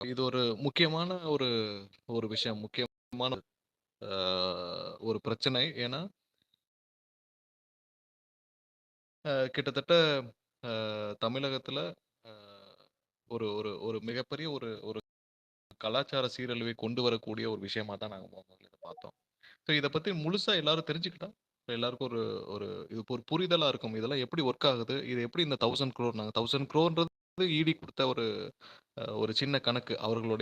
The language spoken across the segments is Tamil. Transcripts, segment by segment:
இது ஒரு முக்கியமான ஒரு ஒரு விஷயம். முக்கியமான அ ஒரு பிரச்சனை. ஏன்னா, கிட்டத்தட்ட தமிழகத்துல அ ஒரு ஒரு ஒரு மிகப்பெரிய ஒரு ஒரு கலாச்சார சீரழிவை கொண்டு வரக்கூடிய ஒரு விஷயமா தான் நாங்க முதல்ல இத பார்த்தோம். ஸோ இத பத்தி முழுசா எல்லாரும் தெரிஞ்சுக்கிட்டா, எல்லாருக்கும் ஒரு ஒரு இது ஒரு புரிதலா இருக்கும். இதெல்லாம் எப்படி ஒர்க் ஆகுது? இது எப்படி இந்த 1000 crore நாங்க 1000 crore ஈடி குடுத்த ஒரு சின்ன கணக்கு. அவர்கள்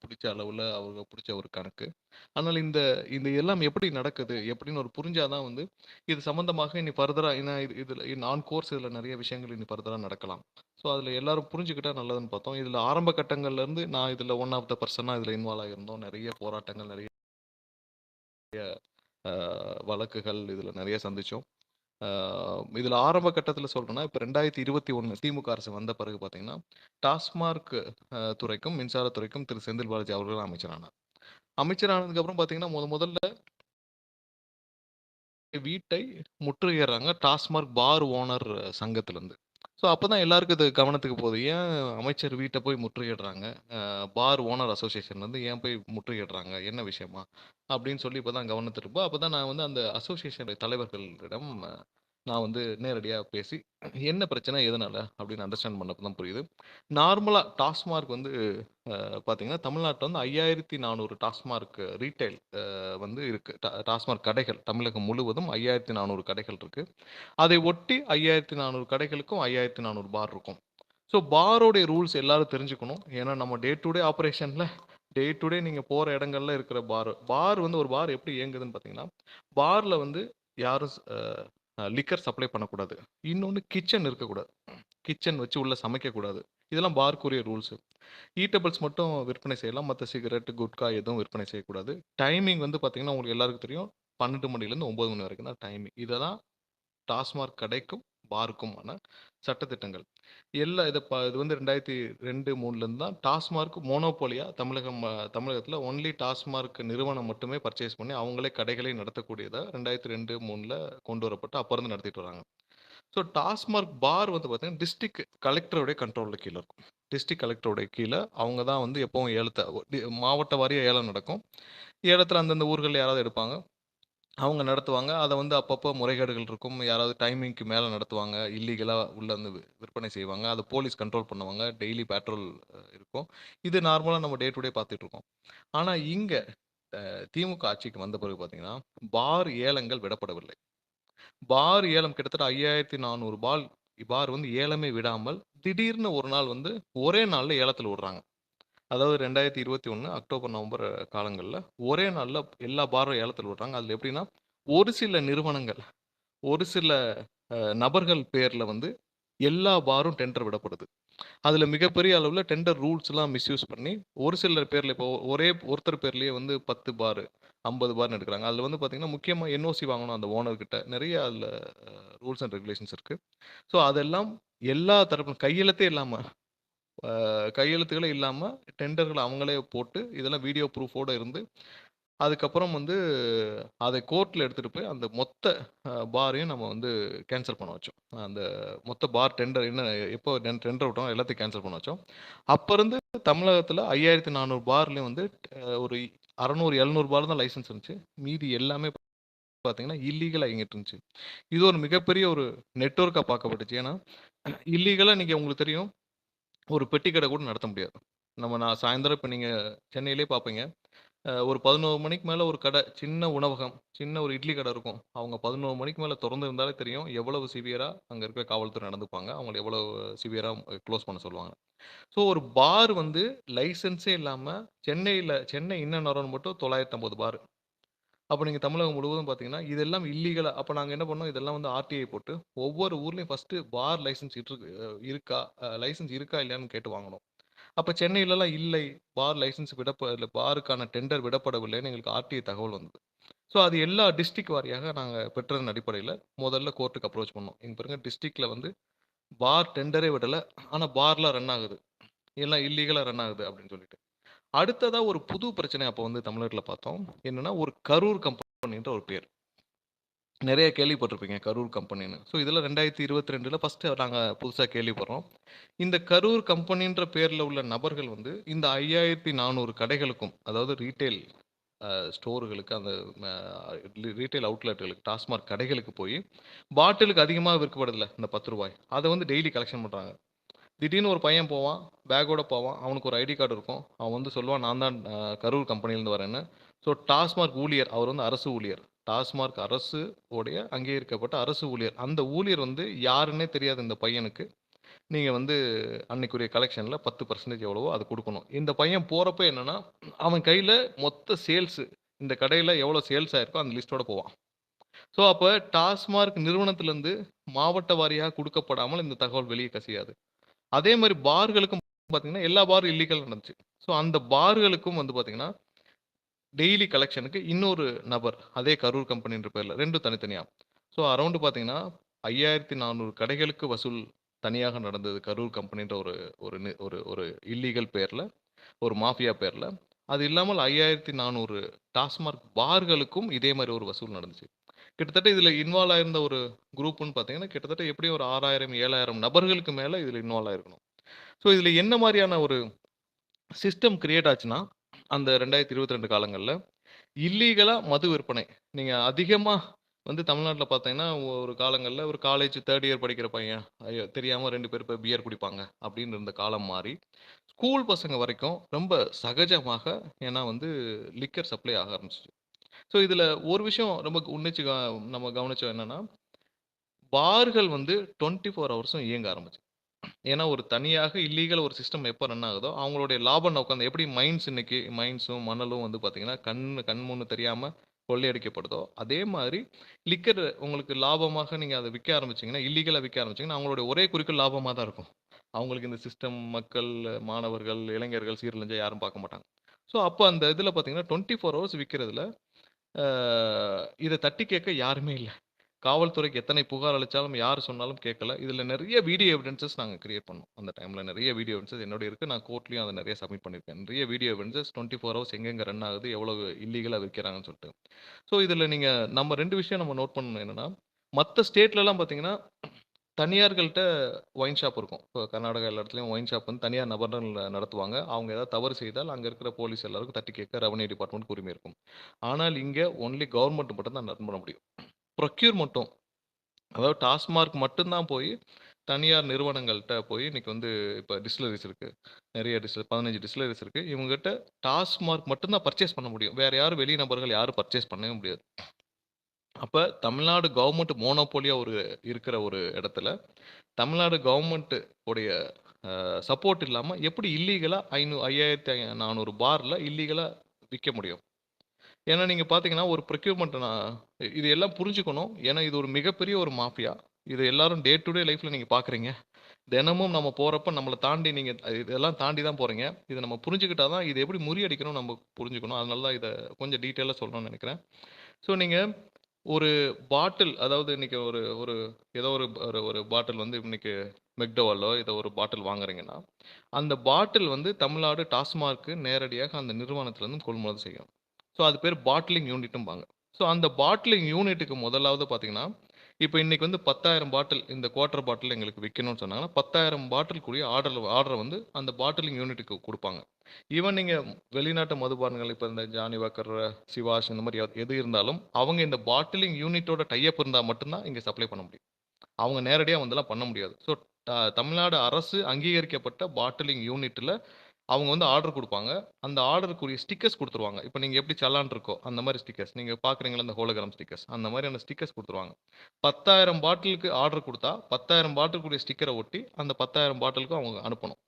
பிடிச்ச அளவுல அவங்க பிடிச்ச ஒரு கணக்கு. அதனால இந்த இந்த எல்லாம் எப்படி நடக்குது? எப்படின்னு ஒரு புரிஞ்சா தான் வந்து, இது சம்மந்தமாக இனி ஃபர்தரா ஏன்னா இதுல ஆன் கோர்ஸ் இதுல நெறைய விஷயங்கள் இனி ஃபர்தரா நடக்கலாம். ஸோ அதுல எல்லாரும் புரிஞ்சுக்கிட்டா நல்லதுன்னு பார்த்தோம். இதுல ஆரம்ப கட்டங்கள்ல இருந்து நான் இதுல ஒன் ஆஃப் த பெர்சனா இதுல இன்வால்வ் ஆகியிருந்தோம். நெறைய போராட்டங்கள், நெறைய அ வழக்குகள் இதுல நெறைய சந்திச்சோம். ஆ இதுல ஆரம்ப கட்டத்துல சொல்லணும்னா, இப்ப 2021 திமுக அரசு வந்த பிறகு பார்த்தீங்கன்னா, டாஸ்மார்க் துறைக்கும், மின்சாரத்துறைக்கும் திரு செந்தில் பாலாஜி அவர்கள் அமைச்சரானார். அமைச்சரானதுக்கு அப்புறம் பார்த்தீங்கன்னா, முதல்ல வீட்டை முற்றுகையிடுறாங்க டாஸ்மார்க் பார் ஓனர் சங்கத்திலருந்து. ஸோ அப்பதான் எல்லாருக்கும் இது கவனத்துக்கு போகுது. ஏன் அமைச்சர் வீட்ட போய் முற்றுகையிடுறாங்க? பார் ஓனர் அசோசியேஷன்லருந்து ஏன் போய் முற்றுகையிடுறாங்க? என்ன விஷயமா? அப்படின்னு சொல்லி இப்பதான் கவனத்திற்கு அப்பதான் நான் வந்து அந்த அசோசியேஷனுடைய தலைவர்களிடம் நான் வந்து நேரடியா பேசி, என்ன பிரச்சனை? எதனால? அப்படின்னு அண்டர்ஸ்டாண்ட் பண்ணப்ப தான் புரியுது. நார்மலா டாஸ்மார்க் வந்து பார்த்தீங்கன்னா, தமிழ்நாட்டுல வந்து 5400 டாஸ்மார்க் ரீட்டெயில் வந்து இருக்கு. டாஸ்மாக் கடைகள் தமிழகம் முழுவதும் 5400 கடைகள் இருக்கு. அதை ஒட்டி 5400 கடைகளுக்கும் 5400 பார் இருக்கும். ஸோ பாரோடைய ரூல்ஸ் எல்லாரும் தெரிஞ்சுக்கணும். ஏன்னா நம்ம day to day ஆப்பரேஷன்ல day to day நீங்க போற இடங்கள்ல இருக்கிற பார் வந்து ஒரு பார் எப்படி இயங்குதுன்னு பார்த்தீங்கன்னா, பார்ல வந்து யாரும் லிக்கர் சப்ளை பண்ணக்கூடாது. இன்னொன்னு கிச்சன் இருக்கக்கூடாது. கிச்சன் வச்சு உள்ள சமைக்கக்கூடாது. இதெல்லாம் பார்க்குரிய ரூல்ஸ். ஈட்டபிள்ஸ் மட்டும் விற்பனை செய்யலாம். மத்த சிகரெட், குட்கா எதுவும் விற்பனை செய்யக்கூடாது. டைமிங் வந்து பார்த்தீங்கன்னா, உங்களுக்கு எல்லாருக்கும் தெரியும். 12 மணிலேருந்து 9 மணி வரைக்கும் தான் டைமிங். இததான் டாஸ்மாக் கடைக்கும், பாருக்குமான சட்டதிட்டங்கள். இது வந்து 2002, 3லேருந்து தான் டாஸ்மார்க் மோனோபோலியா தமிழகத்தில ஒன்லி டாஸ்மார்க் நிறுவனம் மட்டுமே பர்ச்சேஸ் பண்ணி, அவங்களே கடைகளை நடத்தக்கூடியதா 2002, 3ல கொண்டு வரப்பட்டு, அப்ப இருந்து நடத்திட்டு வராங்க. ஸோ டாஸ்மார்க் பார் வந்து பார்த்தீங்கன்னா, டிஸ்ட்ரிக்ட் கலெக்டருடைய கண்ட்ரோல்ல கீழ இருக்கும். டிஸ்ட்ரிக்ட் கலெக்டருடைய கீழ அவங்க தான் வந்து எப்பவும் மாவட்ட வாரியா ஏலம் நடக்கும். ஏலத்தில அந்தந்த ஊர்கள்ல யாராவது எடுப்பாங்க. அவங்க நடத்துவாங்க. அத வந்து அப்பப்போ முறைகேடுகள் இருக்கும். யாராவது டைமிங்க்கு மேல நடத்துவாங்க. இல்லீகலா உள்ள வந்து விற்பனை செய்வாங்க. அத போலீஸ் கண்ட்ரோல் பண்ணுவாங்க. டெய்லி பேட்ரோல் இருக்கும். இது நார்மலா நம்ம டே டு டே பார்த்துட்டு இருக்கோம். ஆனா இங்க திமுக ஆட்சிக்கு வந்த பிறகு பார்த்தீங்கன்னா, பார் ஏலங்கள் விடப்படவில்லை. பார் ஏலம் கிட்டத்தட்ட 5400 பார் வந்து ஏலமே விடாமல், திடீர்னு ஒரு நாள் வந்து ஒரே நாள்ல ஏலத்துல விடுறாங்க. அதாவது 2021 அக்டோபர், நவம்பர் காலங்கள்ல ஒரே நாள்ல எல்லா பாரும் ஏலத்துல விடுறாங்க. அதுல எப்படின்னா, ஒரு சில நிறுவனங்கள், ஒரு சில நபர்கள் பேர்ல வந்து எல்லா பாரும் டெண்டர் விடப்படுது. அதுல மிகப்பெரிய அளவுல டெண்டர் ரூல்ஸ்லாம் மிஸ்யூஸ் பண்ணி, ஒரு சிலர் பேர்ல இப்போ ஒருத்தர் பேர்லயே வந்து 10 பார், 50 பார்ன்னு எடுக்குறாங்க. அதுல வந்து பார்த்தீங்கன்னா, முக்கியமா என்ஓசி வாங்கணும் அந்த ஓனர் கிட்ட. நெறைய அதுல ரூல்ஸ் அண்ட் ரெகுலேஷன்ஸ் இருக்கு. ஸோ அதெல்லாம் எல்லா தரப்பும் கையெழுத்தே இல்லாம கையெழுத்துக்களே இல்லாம டெண்டர்கள அவங்களே போட்டு, இதெல்லாம் வீடியோ ப்ரூஃபோட இருந்து, அதுக்கப்புறம் வந்து அதை கோர்ட்ல எடுத்துட்டு போய் அந்த மொத்த பாரையும் நம்ம வந்து கேன்சல் பண்ண வச்சோம். அந்த மொத்த பார் டெண்டர் எப்போ டெண்டர் விட்டோம் எல்லாத்தையும் கேன்சல் பண்ண வச்சோம். அப்ப இருந்து தமிழகத்துல 5400 பார்லயும் வந்து ஒரு 600, 700 பார் தான் லைசென்ஸ் இருந்துச்சு. மீதி எல்லாமே பார்த்தீங்கன்னா, இல்லீகலா இயங்கிட்டு இருந்துச்சு. இது ஒரு மிகப்பெரிய ஒரு நெட்வொர்க்கா பார்க்கப்பட்டுச்சு. ஏன்னா, இல்லீகலா நீங்க உங்களுக்கு தெரியும், ஒரு பெட்டி கடை கூட நடத்த முடியாது. நான் சாயந்தரம் இப்ப நீங்க சென்னையிலேயே பார்ப்பீங்க. ஒரு 11 மணிக்கு மேல ஒரு கடை, சின்ன உணவகம், சின்ன ஒரு இட்லி கடை இருக்கும். அவங்க 11 மணிக்கு மேல தொறந்து இருந்தாலே தெரியும், எவ்வளவு சிவியரா அங்க இருக்கிற காவல்துறை நடந்துப்பாங்க. அவங்கள எவ்வளவு சிவியரா குளோஸ் பண்ண சொல்லுவாங்க. ஸோ ஒரு பார் வந்து லைசென்ஸே இல்லாம சென்னை இன் அண்ட் அரவுண்ட் மட்டும் 950 பார். அப்ப நீங்க தமிழகம் முழுவதும் பார்த்தீங்கன்னா, இதெல்லாம் இல்லீகலா அப்ப நாங்க என்ன பண்ணோம், இதெல்லாம் வந்து ஆர்டிஐ போட்டு, ஒவ்வொரு ஊர்லயும் ஃபர்ஸ்ட்டு பார் லைசென்ஸ் இருக்கா? லைசென்ஸ் இருக்கா? இல்லையான்னு கேட்டு வாங்கணும். அப்ப சென்னையிலலாம் இல்லை. இல்ல பாருக்கான டெண்டர் விடப்படவில்லைன்னு எங்களுக்கு ஆர்டிஐ தகவல் வந்தது. ஸோ அது எல்லா டிஸ்ட்ரிக்ட் வாரியாக நாங்க பெற்றதன் அடிப்படையில முதல்ல கோர்ட்க்கு அப்ரோச் பண்ணோம். இங்க பாருங்க டிஸ்ட்ரிக்ட்ல வந்து பார் டெண்டரே விடல. ஆனா பார்லாம் ரன் ஆகுது. எல்லாம் இல்லீகலா ரன் ஆகுது அப்படின்னு சொல்லிட்டு. அடுத்ததா ஒரு புது பிரச்சனை அப்ப வந்து தமிழ்நாட்டுல பார்த்தோம். என்னன்னா ஒரு கரூர் கம்பெனின்ற ஒரு பேர். நெறைய கேள்விப்பட்டிருப்பீங்க கரூர் கம்பெனின்னு. ஸோ இதெல்லாம் 2022ல ஃபர்ஸ்ட்டு நாங்க புதுசா கேள்விப்படுறோம். இந்த கரூர் கம்பெனின்ற பேர்ல உள்ள நபர்கள் வந்து இந்த 5400 கடைகளுக்கும், அதாவது ரீட்டெயில் ஸ்டோர்களுக்கு, அந்த அ ரீட்டெயில் அவுட்லெட்களுக்கு, டாஸ்மாக் கடைகளுக்கு போயி, பாட்டிலுக்கு அதிகமா விற்கப்படுதுல்ல இந்த ரூ. 10 அத வந்து டெய்லி கலெக்ஷன் பண்றாங்க. திடீர்னு ஒரு பையன் போவான், பேக்கோட போவான். அவனுக்கு ஒரு ஐடி கார்டு இருக்கும். அவன் வந்து சொல்லுவான், "நான் தான் கரூர் கம்பெனிலேருந்து வரேன்னு." ஸோ டாஸ்மாக் ஊழியர், அவர் வந்து அரசு ஊழியர். டாஸ்மாக் அரசு உடைய அங்கீகரிக்கப்பட்ட அரசு ஊழியர். அந்த ஊழியர் வந்து யாருன்னே தெரியாத இந்த பையனுக்கு, நீங்க வந்து அன்னைக்குரிய கலெக்ஷன்ல 10% எவ்வளவோ அது குடுக்கணும். இந்த பையன் போறப்ப என்னன்னா, அவன் கையில மொத்த சேல்ஸு இந்த கடையில எவ்வளோ சேல்ஸ் ஆயிருக்கோ அந்த லிஸ்ட்டோட போவான். ஸோ அப்ப டாஸ்மாக் நிறுவனத்திலிருந்து மாவட்ட வாரியா குடுக்கப்படாமல் இந்த தகவல் வெளிய கசியாது. அதே மாரி பார்களுக்கும் பார்த்தீங்கன்னா, எல்லா பாரும் இல்லீகல் நடந்துச்சு. ஸோ அந்த பார்களுக்கும் வந்து பார்த்தீங்கன்னா, டெய்லி கலெக்ஷனுக்கு இன்னொரு நபர், அதே கரூர் கம்பெனின்ற பேர்ல 2ம் தனித்தனியா. ஸோ அரவுண்ட் பார்த்தீங்கன்னா, 5400 கடைகளுக்கு வசூல் தனியாக நடந்தது. கரூர் கம்பெனின்ற ஒரு ஒரு நி ஒரு ஒரு இல்லீகல் பேர்ல, ஒரு மாஃபியா பேர்ல. அது இல்லாமல் 5400 டாஸ்மாக் பார்களுக்கும் இதே மாரி ஒரு வசூல் நடந்துச்சு. கிட்டத்தட்ட இதுல இன்வால்வ் ஆயிருந்த ஒரு குரூப்ன்னு பார்த்தீங்கன்னா, கிட்டத்தட்ட எப்படியும் ஒரு 6000, 7000 நபர்களுக்கு மேல இதுல இன்வால்வ் ஆயிருக்கணும். ஸோ இதுல என்ன மாரியான ஒரு சிஸ்டம் கிரியேட் ஆச்சுன்னா, அந்த 2022 காலங்கள்ல, இல்லீகலா மது விற்பனை. நீங்க அதிகமா வந்து தமிழ்நாட்டுல பார்த்தீங்கன்னா, ஒரு காலங்கள்ல ஒரு காலேஜ் 3 இயர் படிக்கிற பையன், ஐயோ தெரியாம 2 பேர் போய் பியர் குடிப்பாங்க அப்படின்னு இருந்த காலம் மாறி, ஸ்கூல் பசங்க வரைக்கும் ரொம்ப சகஜமாக, ஏன்னா வந்து லிக்கர் சப்ளை ஆக ஆரம்பிச்சுச்சு. ஸோ இதுல ஒரு விஷயம் ரொம்ப உன்னிச்சு நம்ம கவனிச்சோம் என்னன்னா, பார்கள் வந்து 24 ஹவர்ஸும் இயங்க ஆரம்பிச்சுது. ஏன்னா, ஒரு தனியாக இல்லீகல் ஒரு சிஸ்டம் எப்ப ரன் ஆகுதோ, அவங்களுடைய லாப நோக்கம் எப்படி மைன்ஸ் இன்னைக்கு மைன்ஸும், மணலும் வந்து பார்த்தீங்கன்னா, கண் முன்னு தெரியாம கொள்ளையடிக்கப்படுதோ, அதே மாரி லிக்கர் உங்களுக்கு லாபமாக நீங்க அத விக்க ஆரம்பிச்சீங்கன்னா, இல்லீகலா விக்க ஆரம்பிச்சீங்கன்னா, அவங்களுடைய ஒரே குறிக்கோள் லாபமா தான் இருக்கும். அவங்களுக்கு இந்த சிஸ்டம், மக்கள், மாணவர்கள், இளைஞர்கள் சீரழிஞ்சா யாரும் பார்க்க மாட்டாங்க. ஸோ, அப்ப அந்த இதுல பார்த்தீங்கன்னா, 24 ஹவர்ஸ் விக்கிறதுல, அ இத தட்டி கேட்க யாருமே இல்ல. காவல்துறைக்கு எத்தனை புகார் அளிச்சாலும், யார் சொன்னாலும் கேட்கல. இதுல நெறைய வீடியோ எவிடன்ஸஸ் நாங்க கிரியேட் பண்ணோம். அந்த டைம்ல நெறைய வீடியோ எவிடன்ஸஸ் என்னோட இருக்கு. நான் கோர்ட்லயும் அத நெறைய சப்மிட் பண்ணியிருக்கேன். நெறைய வீடியோ எவிடன்ஸஸ் 24 ஹவர்ஸ் எங்கெங்க ரன் ஆகுது, எவ்வளவு இல்லீகலா விக்கிறாங்கன்னு சொல்லிட்டு. ஸோ இதுல நீங்க நம்ம 2 விஷயம் நம்ம நோட் பண்ணணும் என்னன்னா, மத்த ஸ்டேட்லலாம் பார்த்தீங்கன்னா, தனியார்கள்ட்ட ஒயின் ஷாப் இருக்கும். இப்போ கர்நாடகா எல்லா இடத்துலயும் ஒயின் ஷாப் வந்து தனியார் நபர்கள் நடத்துவாங்க. அவங்க ஏதாவது தவறு செய்தால், அங்க இருக்கிற போலீஸ் எல்லாருக்கும் தட்டி கேட்க ரெவென்யூ டிபார்ட்மெண்ட்க்கு உரிமை இருக்கும். ஆனால் இங்க ஒன்லி கவர்ன்மெண்ட் மட்டும் தான் ரன் பண்ண முடியும். ப்ரொக்யூர் மட்டும், அதாவது டாஸ்மார்க் மட்டும் தான் போய் தனியார் நிறுவனங்கள்ட்ட போய் இன்னைக்கு வந்து இப்ப டிஸ்டிலரிஸ் இருக்கு. நெறைய 15 டிஸ்டிலரிஸ் இருக்கு. இவங்ககிட்ட டாஸ்மார்க் மட்டும் தான் பர்ச்சேஸ் பண்ண முடியும். வேற யாரும் வெளி நபர்கள் யாரும் பர்ச்சேஸ் பண்ணவே முடியாது. அப்ப தமிழ்நாடு கவர்ன்மெண்ட் மோனோபோலியா இருக்கிற ஒரு இடத்துல, தமிழ்நாடு கவர்ன்மெண்ட் உடைய சப்போர்ட் இல்லாம எப்படி இல்லீகலா 5400 பார்ல இல்லீகலா விக்க முடியும்? ஏன்னா நீங்க பார்த்தீங்கன்னா, ஒரு ப்ரொக்யூர்மென்ட் இது எல்லாம் புரிஞ்சுக்கணும். ஏன்னா இது ஒரு மிகப்பெரிய ஒரு மாஃபியா. இது எல்லாரும் டே டு டே லைஃப்ல நீங்க பார்க்குறீங்க. தினமும் நம்ம போறப்ப நம்மள தாண்டி நீங்க இதெல்லாம் தாண்டி தான் போறீங்க. இத நம்ம புரிஞ்சுக்கிட்டா தான் இத எப்படி முறியடிக்கணும்னு நம்ம புரிஞ்சுக்கணும். அதனால தான் இத கொஞ்சம் டீட்டெயிலா சொல்லணும்னு நெனைக்கிறேன். ஸோ நீங்க ஒரு பாட்டில், அதாவது இன்னைக்கு ஒரு ஒரு ஏதோ ஒரு ஒரு ஒரு பாட்டில் வந்து இன்னைக்கு மெக்டோவலோ ஏதோ ஒரு பாட்டில் வாங்குறீங்கன்னா, அந்த பாட்டில் வந்து தமிழ்நாடு டாஸ்மார்க் நேரடியாக அந்த நிறுவனத்திலிருந்து கொள்முதல் செய்யும். ஸோ அது பேர் பாட்டிலிங் யூனிட்டும்பாங்க. ஸோ அந்த பாட்டிலிங் யூனிட்டுக்கு முதலாவது பார்த்தீங்கன்னா, இப்ப இன்னைக்கு வந்து 10,000 பாட்டில் இந்த குவார்ட்டர் பாட்டில் எங்களுக்கு விக்கணும்னு சொன்னாங்கன்னா, 10,000 பாட்டில் கூடிய ஆர்டர வந்து அந்த பாட்டிலிங் யூனிட்டுக்கு குடுப்பாங்க. ஈவன் நீங்க வெளிநாட்டு மதுபானங்கள் இப்ப இந்த ஜானி வாக்கர், சிவாஷ் இந்த மாரி எது இருந்தாலும், அவங்க இந்த பாட்டிலிங் யூனிட்டோட டை அப் இருந்தா மட்டும் தான் இங்க சப்ளை பண்ண முடியும். அவங்க நேரடியா வந்துலாம் பண்ண முடியாது. ஸோ தமிழ்நாடு அரசு அங்கீகரிக்கப்பட்ட பாட்டிலிங் யூனிட்ல அவங்க வந்து ஆர்டர் குடுப்பாங்க. அந்த ஆர்டருக்குரிய ஸ்டிக்கர்ஸ் குடுத்துருவாங்க. இப்ப நீங்க எப்படி சலான் இருக்கோ, அந்த மாரி ஸ்டிக்கர்ஸ். நீங்க பார்க்குறீங்கல்ல இந்த ஹோலோகிராம் ஸ்டிக்கர்ஸ். அந்த மாரியான ஸ்டிக்கர்ஸ் குடுத்துருவாங்க. 10,000 பாட்டிலுக்கு ஆர்டர் குடுத்தா, 10,000 பாட்டிலுக்குரிய ஸ்டிக்கர ஒட்டி, அந்த 10,000 பாட்டிலுக்கும் அவங்க அனுப்பணும்.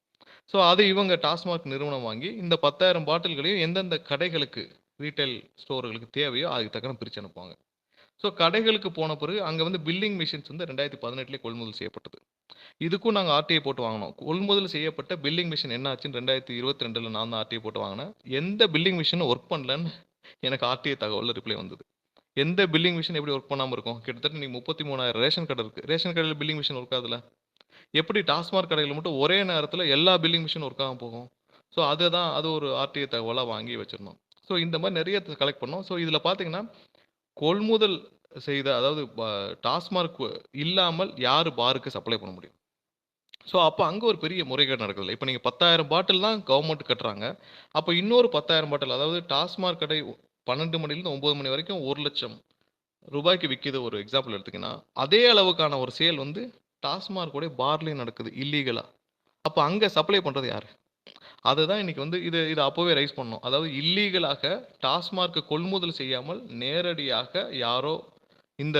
ஸோ அது இவங்க டாஸ்மாக் நிறுவனம் வாங்கி, இந்த 10,000 பாட்டில்களையும் எந்தெந்த கடைகளுக்கு, ரீட்டெயில் ஸ்டோர்களுக்கு தேவையோ அதுக்கு தக்கன பிரிச்சு அனுப்புவாங்க. ஸோ கடைகளுக்கு போன பிறகு அங்க வந்து பில்லிங் மிஷின்ஸ் வந்து 2018லயே கொள்முதல் செய்யப்பட்டது. இதுக்கும் நாங்க ஆர்டிஐ போட்டு வாங்குனோம். கொள்முதல் செய்யப்பட்ட பில்லிங் மிஷின் என்ன ஆச்சுன்னு 2022ல நான் தான் ஆர்டிஐ போட்டு வாங்குனேன். எந்த பில்லிங் மிஷினும் ஒர்க் பண்ணலன்னு எனக்கு ஆர்டிஐ தகவல்ல ரிப்ளை வந்தது. எந்த பில்லிங் மிஷின் எப்படி ஒர்க் பண்ணாம இருக்கும்? கிட்டத்தட்ட இன்னைக்கு 33,000 ரேஷன் கடை இருக்கு. ரேஷன் கடையில பில்லிங் மிஷின் ஒர்க் ஆகுதுல்ல. எப்படி டாஸ்மாக் கடையில மட்டும் ஒரே நேரத்துல எல்லா பில்லிங் மிஷினும் ஒர்க் ஆகாம போகும்? ஸோ அது ஒரு ஆர்டிஐ தகவலா வாங்கி வச்சிருந்தோம். ஸோ இந்த மாரி நெறைய கலெக்ட் பண்ணோம். ஸோ இதுல பார்த்தீங்கன்னா, கொள்முதல் செய்த அதாவது டாஸ்மார்க் இல்லாமல் யாரு பாருக்கு சப்ளை பண்ண முடியும்? ஸோ, அப்ப அங்க ஒரு பெரிய முறைகேடு நடக்குதுல்ல. இப்ப நீங்க 10,000 பாட்டில் தான் கவர்ன்மெண்ட் கட்டுறாங்க. அப்ப இன்னொரு 10,000 பாட்டில் அதாவது டாஸ்மாக் கடை 12 மணிலேருந்து 9 மணி வரைக்கும் ரூ. 1,00,000 விக்கிது ஒரு எக்ஸாம்பிள் எடுத்தீங்கன்னா, அதே அளவுக்கான ஒரு சேல் வந்து டாஸ்மாக் உடைய பார்லயும் நடக்குது இல்லீகலா. அப்ப அங்க சப்ளை பண்றது யாரு? அதுதான் இன்னைக்கு வந்து இது இத அப்பவே ரைஸ் பண்ணோம். அதாவது இல்லீகலாக டாஸ்மார்க் கொள்முதல் செய்யாமல் நேரடியாக யாரோ இந்த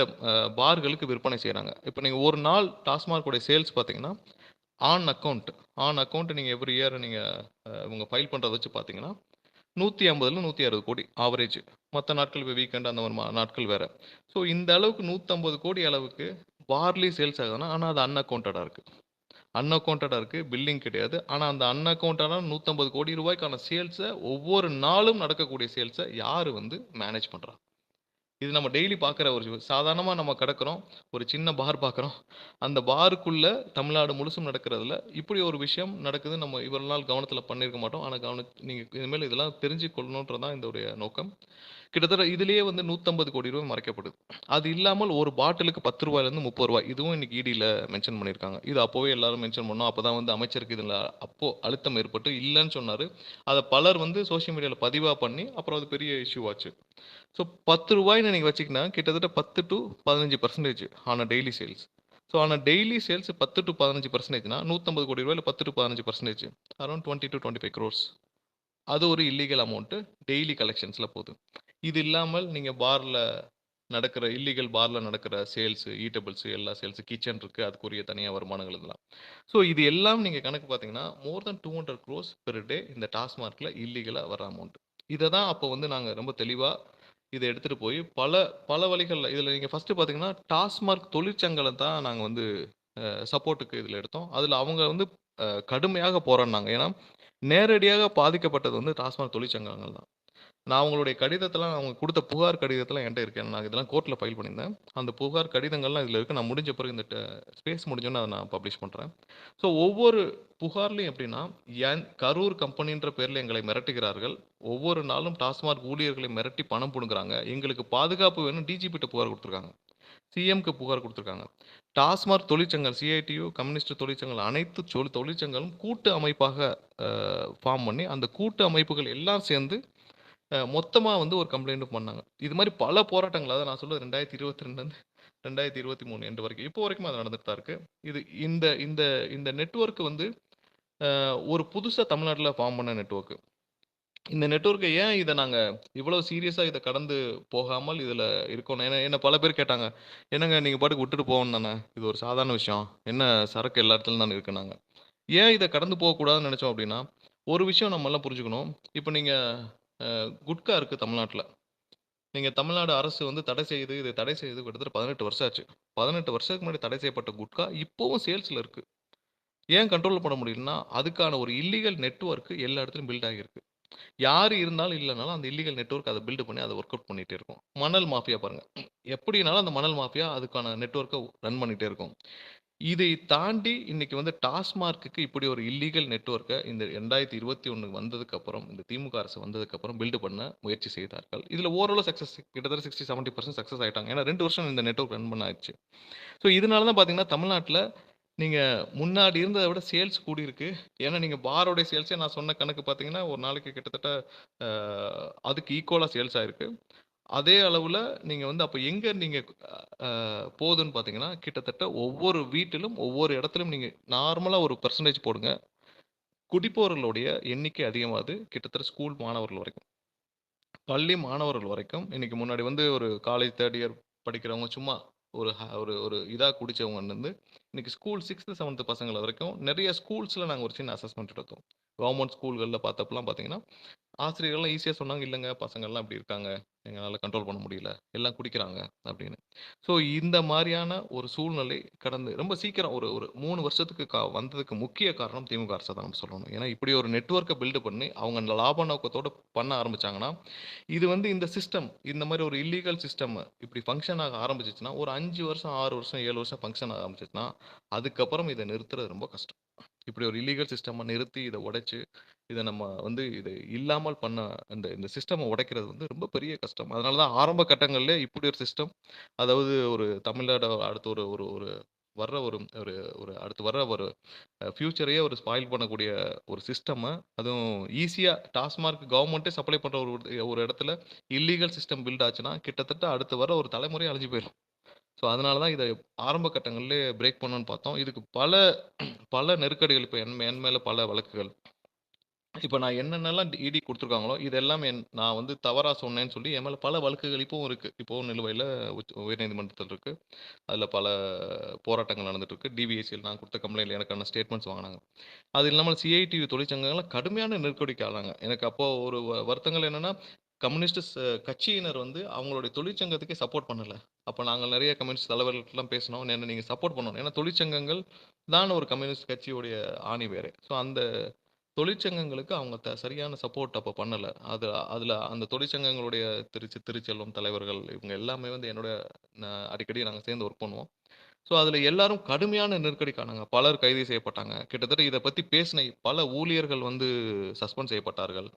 பார்களுக்கு விற்பனை செய்றாங்க. இப்ப நீங்க ஒரு நாள் டாஸ்மாக் உடைய சேல்ஸ் பார்த்தீங்கன்னா, ஆன் அக்கவுண்ட் நீங்க எவ்ரி இயர் நீங்க இவங்க ஃபைல் பண்றத வச்சு பார்த்தீங்கன்னா, 150ல 160 கோடி ஆவரேஜ். மத்த நாட்கள் வீக்கெண்ட் அந்த மாரி நாட்கள் வேற. ஸோ இந்த அளவுக்கு 150 கோடி அளவுக்கு பார்லி சேல்ஸ் ஆகுதுன்னா, ஆனா அது அன்அக்கவுண்டடா இருக்கு. அன்அக்கவுண்டடா இருக்கு. பில்லிங் கிடையாது. ஆனா அந்த அன்அக்கவுண்டடான ரூ. 150 கோடி ரூபாய்க்கான சேல்ஸ ஒவ்வொரு நாளும் நடக்கக்கூடிய சேல்ஸ யாரு வந்து மேனேஜ் பண்றா? இது நம்ம டெய்லி பார்க்குற ஒரு சாதாரணமா நம்ம கடக்குறோம். ஒரு சின்ன பார் பார்க்குறோம். அந்த பாருக்குள்ள தமிழ்நாடு முழுசும் நடக்கிறதுல, இப்படி ஒரு விஷயம் நடக்குது. நம்ம இவ்வளவு நாள் கவனத்தில பண்ணியிருக்க மாட்டோம். ஆனா நீங்க இனிமேல் இதெல்லாம் தெரிஞ்சுக் கொள்ளணுன்றது தான் இதோடைய நோக்கம். கிட்டத்தட்ட இதிலேயே வந்து ரூ. 150 கோடி மறைக்கப்படுது. அது இல்லாமல் ஒரு பாட்டிலுக்கு ரூ. 10லேருந்து ரூ. 30 இதுவும் இன்னைக்கு ஈடில மென்ஷன் பண்ணியிருக்காங்க. இது அப்பவே எல்லாரும் மென்ஷன் பண்ணோம். அப்பதான் வந்து அமைச்சருக்கு இதுல அப்போ அழுத்தம் ஏற்பட்டு இல்லன்னு சொன்னாரு. அத பலர் வந்து சோசியல் மீடியால பதிவா பண்ணி, அப்புறம் அது பெரிய இஷ்யூ ஆச்சு. ஸோ ரூ. 10ன்னு நீங்க வச்சீங்கன்னா, கிட்டத்தட்ட 10 to 15% on a daily sales. So on a daily sales 10 to 15%னா ரூ. 150 கோடி 10 டூ 15% அரவுண்ட் 20 டூ 25 குரோர்ஸ். அது ஒரு இல்லீகல் அமௌண்ட் டெய்லி கலெக்ஷன்ஸ்ல போகுது. இது இல்லாமல் நீங்க பார்ல நடக்கிற சேல்ஸ், ஈட்டபிள்ஸ் எல்லா சேல்ஸ் கிச்சன் இருக்கு. அதுக்குரிய தனியா வருமானங்கள் இதெல்லாம். ஸோ இது எல்லாம் நீங்க கணக்கு பார்த்தீங்கன்னா, மோர் தென் 200 குரோர்ஸ் பெர் டே இந்த டாஸ்மார்க்ல இல்லீகலா வர அமௌண்ட். இத தான் அப்போ வந்து நாங்க ரொம்ப தெளிவா இத எடுத்துட்டு போய் பல பல வழிகள்ல இதுல நீங்க ஃபர்ஸ்ட் பார்த்தீங்கன்னா, டாஸ்மார்க் தொழிற்சங்கல தான் நாங்க வந்து சப்போர்ட்க்கு இதுல எடுத்தோம். அதுல அவங்க வந்து கடுமையாக போராடுனாங்க. ஏன்னா, நேரடியாக பாதிக்கப்பட்டது வந்து டாஸ்மாக் தொழிற்சங்கங்கள் தான். நான் அவங்களுடைய கடிதத்தலாம் அவங்க குடுத்த புகார் கடிதத்தலாம் என்ட்ட இருக்கு. நான் இதெல்லாம் கோர்ட்ல ஃபைல் பண்ணியிருந்தேன். அந்த புகார் கடிதங்கள்லாம் இதுல இருக்கு. நான் முடிஞ்ச பிறகு இந்த ஸ்பேஸ் முடிஞ்சோனே அத நான் பப்ளிஷ் பண்றேன். ஸோ ஒவ்வொரு புகார்லயும் எப்படின்னா, கரூர் கம்பெனின்ற பேர்ல எங்களை மிரட்டுகிறார்கள். ஒவ்வொரு நாளும் டாஸ்மாக் ஊழியர்களை மிரட்டி பணம் புடுங்குறாங்க. எங்களுக்கு பாதுகாப்பு வேணும் டிஜிபிட்ட புகார் குடுத்துருக்காங்க. சிஎம்க்கு புகார் குடுத்துருக்காங்க. டாஸ்மாக் தொழிற்சங்கம் சிஐடியு, கம்யூனிஸ்ட் தொழிற்சங்கங்கள் அனைத்து தொழிற்சங்கங்களும் கூட்டு அமைப்பாக அ ஃபார்ம் பண்ணி, அந்த கூட்டு அமைப்புகள் எல்லாம் சேர்ந்து மொத்தமா வந்து ஒரு கம்ப்ளைண்டும் பண்ணாங்க. இது மாரி பல போராட்டங்கள் அதான் நான் சொல்றது 2022லேருந்து 2023 எண்டு வரைக்கும். இப்போ வரைக்கும் அது நடந்துட்டு தான் இருக்கு. இது இந்த இந்த இந்த நெட்வொர்க் வந்து ஒரு புதுசா தமிழ்நாட்டுல ஃபார்ம் பண்ண நெட்வொர்க். இந்த நெட்வொர்க்க ஏன் இத நாங்க இவ்வளவு சீரியஸா இத கடந்து போகாமல் இதுல இருக்கோம். ஏன்னா என்ன பல பேர் கேட்டாங்க. "என்னங்க நீங்க பாட்டுக்கு விட்டுட்டு போகணும் தானே. இது ஒரு சாதாரண விஷயம். என்ன சரக்கு எல்லா இடத்துலயும் தானே இருக்குன்னாங்க." ஏன் இத கடந்து போகக்கூடாதுன்னு நெனச்சோம் அப்டின்னா, ஒரு விஷயம் நம்ம எல்லாம் புரிஞ்சுக்கணும். இப்ப நீங்க குட்கா இருக்கு தமிழ்நாட்டுல. நீங்க தமிழ்நாடு அரசு வந்து தடை செய்யுது. இத தடை செய்து கிட்டத்தட்ட 18 வருஷம் ஆச்சு. 18 வருஷத்துக்கு முன்னாடி தடை செய்யப்பட்ட குட்கா இப்பவும் சேல்ஸ்ல இருக்கு. ஏன் கண்ட்ரோல் பண்ண முடியலன்னா, அதுக்கான ஒரு இல்லீகல் நெட்வொர்க் எல்லா இடத்துலயும் பில்ட் ஆகியிருக்கு. யாரு இருந்தாலும் இல்லனாலும் அந்த இல்லீகல் நெட்வொர்க் அத பில்ட் பண்ணி அத வொர்க் அவுட் பண்ணிட்டே இருக்கும். மணல் மாஃபியா பாருங்க. எப்படினாலும் அந்த மணல் மாஃபியா அதுக்கான நெட்வொர்க்க ரன் பண்ணிட்டே இருக்கும். இதை தாண்டி இன்னைக்கு வந்து டாஸ்மார்க்குக்கு இப்படி ஒரு இல்லீகல் நெட்வொர்க்க இந்த 2021 வந்ததுக்கு அப்புறம், இந்த திமுக அரசு வந்ததுக்கு அப்புறம் பில்ட் பண்ண முயற்சி செய்தார்கள். இதுல ஓரளவு சக்சஸ் கிட்டத்தட்ட 60, 70% சக்சஸ் ஆயிட்டாங்க. ஏன்னா 2 வருஷம் இந்த நெட்வொர்க் ரன் பண்ண ஆயிருச்சு. ஸோ இதனால தான் பார்த்தீங்கன்னா, தமிழ்நாட்டுல நீங்க முன்னாடி இருந்தத விட சேல்ஸ் கூடியிருக்கு. ஏன்னா நீங்க பாரோட சேல்ஸே நான் சொன்ன கணக்கு பார்த்தீங்கன்னா, ஒரு நாளைக்கு கிட்டத்தட்ட அ அதுக்கு ஈக்குவலா சேல்ஸ் ஆயிருக்கு. அதே அளவுல நீங்க வந்து அப்ப எங்க நீங்க அ போகுதுன்னு பார்த்தீங்கன்னா, கிட்டத்தட்ட ஒவ்வொரு வீட்டிலும், ஒவ்வொரு இடத்திலும் நீங்க நார்மலா ஒரு பெர்சன்டேஜ் போடுங்க. குடிப்பவர்களுடைய எண்ணிக்கை அதிகமாகுது. கிட்டத்தட்ட ஸ்கூல் மாணவர்கள் வரைக்கும். பள்ளி மாணவர்கள் வரைக்கும் இன்னைக்கு முன்னாடி வந்து ஒரு காலேஜ் 3 இயர் படிக்கிறவங்க சும்மா ஒரு ஒரு ஒரு இதா குடிச்சவங்கலேருந்து இன்னைக்கு ஸ்கூல் 6த் 7த் பசங்கள வரைக்கும் நெறைய ஸ்கூல்ஸ்ல நாங்க ஒரு சின்ன அசஸ்மென்ட் எடுத்தோம். கவர்ன்மென்ட் ஸ்கூல்கள்ல பார்த்தப்பலாம் பார்த்தீங்கன்னா, ஆசிரியர்கள்லாம் ஈஸியா சொன்னாங்க, "இல்லங்க பசங்கள்லாம் இப்படி இருக்காங்க. எங்களால கண்ட்ரோல் பண்ண முடியல. எல்லாம் குடிக்கிறாங்க." அப்படின்னு. ஸோ இந்த மாரியான ஒரு சூழ்நிலை கடந்து ரொம்ப சீக்கிரம் ஒரு ஒரு 3 வருஷத்துக்கு வந்ததுக்கு முக்கிய காரணம் திமுக அரச தான் நம்ம சொல்லணும். ஏன்னா இப்படி ஒரு நெட்வொர்க்க பில்ட் பண்ணி அவங்க அந்த லாப நோக்கத்தோட பண்ண ஆரம்பிச்சாங்கன்னா, இது வந்து இந்த சிஸ்டம் இந்த மாரி ஒரு இல்லீகல் சிஸ்டம் இப்படி ஃபங்ஷன் ஆக ஆரம்பிச்சுச்சுன்னா, ஒரு 5 வருஷம், 6 வருஷம், 7 வருஷம் ஃபங்ஷன் ஆக ஆரம்பிச்சுச்சுன்னா, அதுக்கப்புறம் இத நிறுத்துறது ரொம்ப கஷ்டம். இப்படி ஒரு இல்லீகல் சிஸ்டம நிறுத்தி, இத உடைச்சு, இத நம்ம வந்து இத இல்லாமல் பண்ண இந்த இந்த சிஸ்டம உடைக்கிறது வந்து ரொம்ப பெரிய கஷ்டம். அதனால தான் ஆரம்ப கட்டங்கள்லயே இப்படி ஒரு சிஸ்டம், அதாவது ஒரு தமிழ்நாடு அடுத்து ஒரு ஒரு ஒரு வர்ற ஒரு ஒரு ஒரு அடுத்து வர்ற ஒரு ஃபியூச்சரையே ஒரு ஸ்பாயில் பண்ணக்கூடிய ஒரு சிஸ்டம, அதுவும் ஈஸியா டாஸ்மார்க் கவர்மெண்ட்டே சப்ளை பண்ற ஒரு ஒரு இடத்துல இல்லீகல் சிஸ்டம் பில்ட் ஆச்சுன்னா, கிட்டத்தட்ட அடுத்து வர ஒரு தலைமுறையே அழிஞ்சு போயிரும். ஸோ, அதனால தான் இத ஆரம்ப கட்டங்கள்லயே பிரேக் பண்ணணும்னு பார்த்தோம். இதுக்கு பல பல நெருக்கடிகள் இப்ப என் மேல பல வழக்குகள். இப்ப நான் என்னென்னலாம் இடி குடுத்துருக்காங்களோ, இது எல்லாமே நான் வந்து தவறா சொன்னேன்னு சொல்லி என் மேல பல வழக்குகள் இப்பவும் இருக்கு. இப்பவும் நிலுவையில உயர்நீதிமன்றத்தில இருக்கு. அதுல பல போராட்டங்கள் நடந்துட்டு இருக்கு. டிவிஎஸ்சில நான் குடுத்த கம்ப்ளைண்ட்ல எனக்கான ஸ்டேட்மெண்ட்ஸ் வாங்குனாங்க. அது இல்லாம சிஐடியு தொழிற்சங்கங்கள்ல கடுமையான நெருக்கடிக்கு ஆளாங்க. எனக்கு அப்போ ஒரு வருத்தங்கள் என்னன்னா, கம்யூனிஸ்ட் கட்சியினர் வந்து அவங்களுடைய தொழிற்சங்கத்துக்கே சப்போர்ட் பண்ணல. அப்ப நாங்க நெறைய கம்யூனிஸ்ட் தலைவர்கள்ட்டலாம் பேசினோம். என்ன நீங்க சப்போர்ட் பண்ணணும். ஏன்னா தொழிற்சங்கங்கள் தான் ஒரு கம்யூனிஸ்ட் கட்சியுடைய ஆணி வேரே. ஸோ அந்த தொழிற்சங்கங்களுக்கு அவங்க சரியான சப்போர்ட் அப்ப பண்ணல. அதுல அந்த தொழிற்சங்கங்களுடைய திருச்செல்வம் தலைவர்கள் இவங்க எல்லாமே வந்து என்னோட அடிக்கடி நாங்க சேர்ந்து ஒர்க் பண்ணுவோம். ஸோ, அதுல எல்லாரும் கடுமையான நெருக்கடிக்கு பலர் கைது செய்யப்பட்டாங்க. கிட்டத்தட்ட இத பத்தி பேசின பல ஊழியர்கள் வந்து சஸ்பெண்ட் செய்யப்பட்டார்கள்.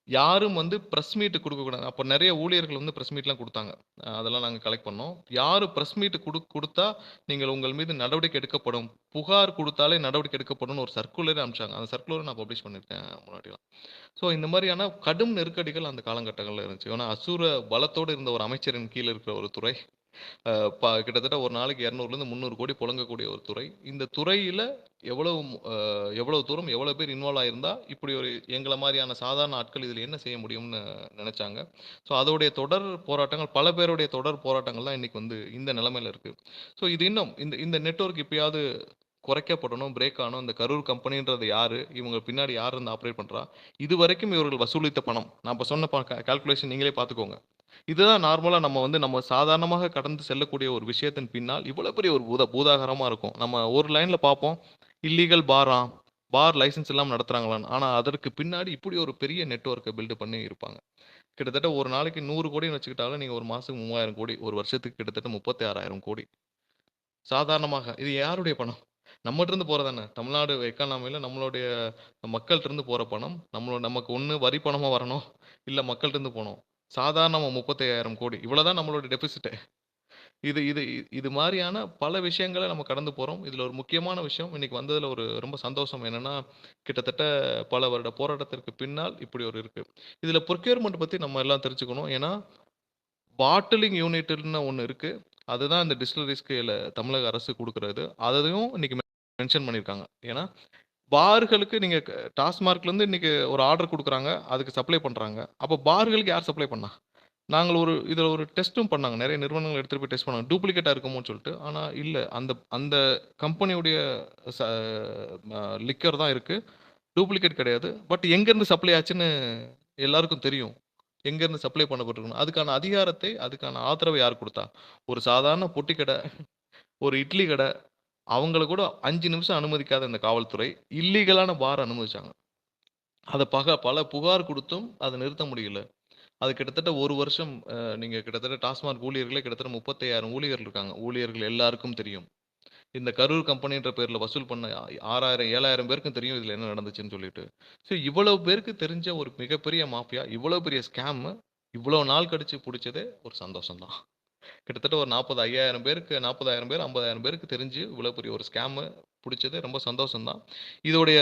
யாரும் வந்து பிரஸ் மீட் குடுக்கக்கூடாது. அப்ப நெறைய ஊழியர்கள் வந்து பிரஸ் மீட்லாம் குடுத்தாங்க. அதெல்லாம் நாங்க கலெக்ட் பண்ணோம். யாரு பிரஸ் மீட் குடுத்தா நீங்கள் உங்கள் மீது நடவடிக்கை எடுக்கப்படும். புகார் குடுத்தாலே நடவடிக்கை எடுக்கப்படும்னு ஒரு சர்க்குலரே அனுப்பிச்சாங்க. அந்த சர்க்குலர நான் பப்ளிஷ் பண்ணியிருக்கேன் முன்னாடிலாம். ஸோ, இந்த மாரியான கடும் நெருக்கடிகள் அந்த காலகட்டங்கள்ல இருந்துச்சு. ஏன்னா, அசுர பலத்தோடு இருந்த ஒரு அமைச்சரின் கீழ இருக்கிற ஒரு துறை. கிட்டத்தட்ட ஒரு நாளைக்கு 200லேருந்து 300 கோடி புழங்கக்கூடிய ஒரு துறை. இந்த துறையில எவ்வளவு எவ்வளவு தூரம் எவ்வளவு பேர் இன்வால்வ் ஆயிருந்தா, இப்படி ஒரு எங்கள மாரியான சாதாரண ஆட்கள் இதில என்ன செய்ய முடியும்னு நெனச்சாங்க. ஸோ அதோடைய தொடர் போராட்டங்கள் பல பேருடைய தொடர் போராட்டங்கள் தான் இன்னைக்கு வந்து இந்த நிலைமையில இருக்கு. ஸோ இது இன்னும் இந்த இந்த நெட்வொர்க் இப்பயாவது குறைக்கப்படணும், பிரேக் ஆகணும். இந்த கரூர் கம்பெனின்றது யாரு? இவங்க பின்னாடி யார் இருந்து ஆப்பரேட் பண்றா? இதுவரைக்கும் இவர்கள் வசூலித்த பணம். நான் இப்ப சொன்ன கால்குலேஷன் நீங்களே பார்த்துக்கோங்க. இதுதான் நார்மலா நம்ம வந்து நம்ம சாதாரணமாக கடந்து செல்லக்கூடிய ஒரு விஷயத்தின் பின்னால் இவ்வளவு பெரிய ஒரு பூதாகரமா இருக்கும். நம்ம ஒரு லைன்ல பார்ப்போம். இல்லீகல் பாராம். பார் லைசென்ஸ் இல்லாம நடத்துறாங்களான்னு. ஆனா அதற்கு பின்னாடி இப்படி ஒரு பெரிய நெட்வொர்க்க பில்ட் பண்ணி இருப்பாங்க. கிட்டத்தட்ட ஒரு நாளைக்கு 100 கோடின்னு வச்சுக்கிட்டாலும் நீங்க ஒரு மாசத்துக்கு 3000 கோடி. ஒரு வருஷத்துக்கு கிட்டத்தட்ட 36,000 கோடி. சாதாரணமாக. இது யாருடைய பணம்? நம்மட்ட இருந்து போறது தானே. தமிழ்நாடு எக்கானமில நம்மளுடைய மக்கள்ட்ட இருந்து போற பணம். நமக்கு ஒண்ணு வரி பணமா வரணும். இல்ல மக்கள்ட்ட இருந்து போணும். சாதாரணமா 35,000 கோடி. இவ்வளவு நம்மளோட டெபிசிட்டே. இது இது இது மாரியான பல விஷயங்கள நம்ம கடந்து போறோம். இதுல ஒரு முக்கியமான விஷயம் இன்னைக்கு வந்ததுல ஒரு ரொம்ப சந்தோஷம் என்னன்னா, கிட்டத்தட்ட பல வருட போராட்டத்திற்கு பின்னால் இப்படி ஒரு இருக்கு. இதுல ப்ரொக்யூர்மென்ட் பத்தி நம்ம எல்லாம் தெரிஞ்சுக்கணும். ஏன்னா, பாட்டிலிங் யூனிட்ன்னு ஒண்ணு இருக்கு. அதுதான் இந்த டிஸ்டிலரிஸ்க்கு தமிழக அரசு குடுக்குறது. அதையும் இன்னைக்கு மென்ஷன் பண்ணியிருக்காங்க. ஏன்னா, பார்களுக்கு நீங்க டாஸ்மார்க்லேருந்து இன்னைக்கு ஒரு ஆர்டர் குடுக்குறாங்க. அதுக்கு சப்ளை பண்றாங்க. அப்ப பார்களுக்கு யார் சப்ளை பண்ணா? நாங்கள் இதுல ஒரு டெஸ்ட்டும் பண்ணாங்க. நெறைய நிறுவனங்கள் எடுத்துட்டு போய் டெஸ்ட் பண்ணாங்க. டூப்ளிகேட்டா இருக்குமோன்னு சொல்லிட்டு. ஆனா இல்ல. அந்த அந்த கம்பெனியுடைய ச ம லிக்கர் தான் இருக்கு. டூப்ளிகேட் கிடையாது. பட் எங்கேருந்து சப்ளை ஆச்சுன்னு எல்லாருக்கும் தெரியும். எங்கேருந்து சப்ளை பண்ணப்பட்டிருக்குன்னு. அதுக்கான அதிகாரத்தை, அதுக்கான ஆதரவை யார் குடுத்தா? ஒரு சாதாரண பொட்டி கடை, ஒரு இட்லி கடை, அவங்கள கூட 5 நிமிஷம் அனுமதிக்காத இந்த காவல்துறை, இல்லீகலான பார் அனுமதிச்சாங்க. அத பல புகார் குடுத்தும் அத நிறுத்த முடியல. அது கிட்டத்தட்ட 1 வருஷம் நீங்க கிட்டத்தட்ட டாஸ்மாக் ஊழியர்களே கிட்டத்தட்ட 35,000 ஊழியர்கள் இருக்காங்க. ஊழியர்கள் எல்லாருக்கும் தெரியும். இந்த கரூர் கம்பெனின்ற பேர்ல வசூல் பண்ண 6,000, 7,000 பேருக்கும் தெரியும் இதுல என்ன நடந்துச்சுன்னு சொல்லிட்டு. ஸோ இவ்வளவு பேருக்கு தெரிஞ்ச ஒரு மிகப்பெரிய மாஃபியா, இவ்வளவு பெரிய ஸ்கேம், இவ்வளோ நாள் கழிச்சு புடிச்சதே ஒரு சந்தோஷம் தான். கிட்டத்தட்ட ஒரு 40,000 பேர் 50,000 பேருக்கு தெரிஞ்சு இவ்வளோ பெரிய ஒரு ஸ்கேமு புடிச்சது ரொம்ப சந்தோஷம் தான். இதோடைய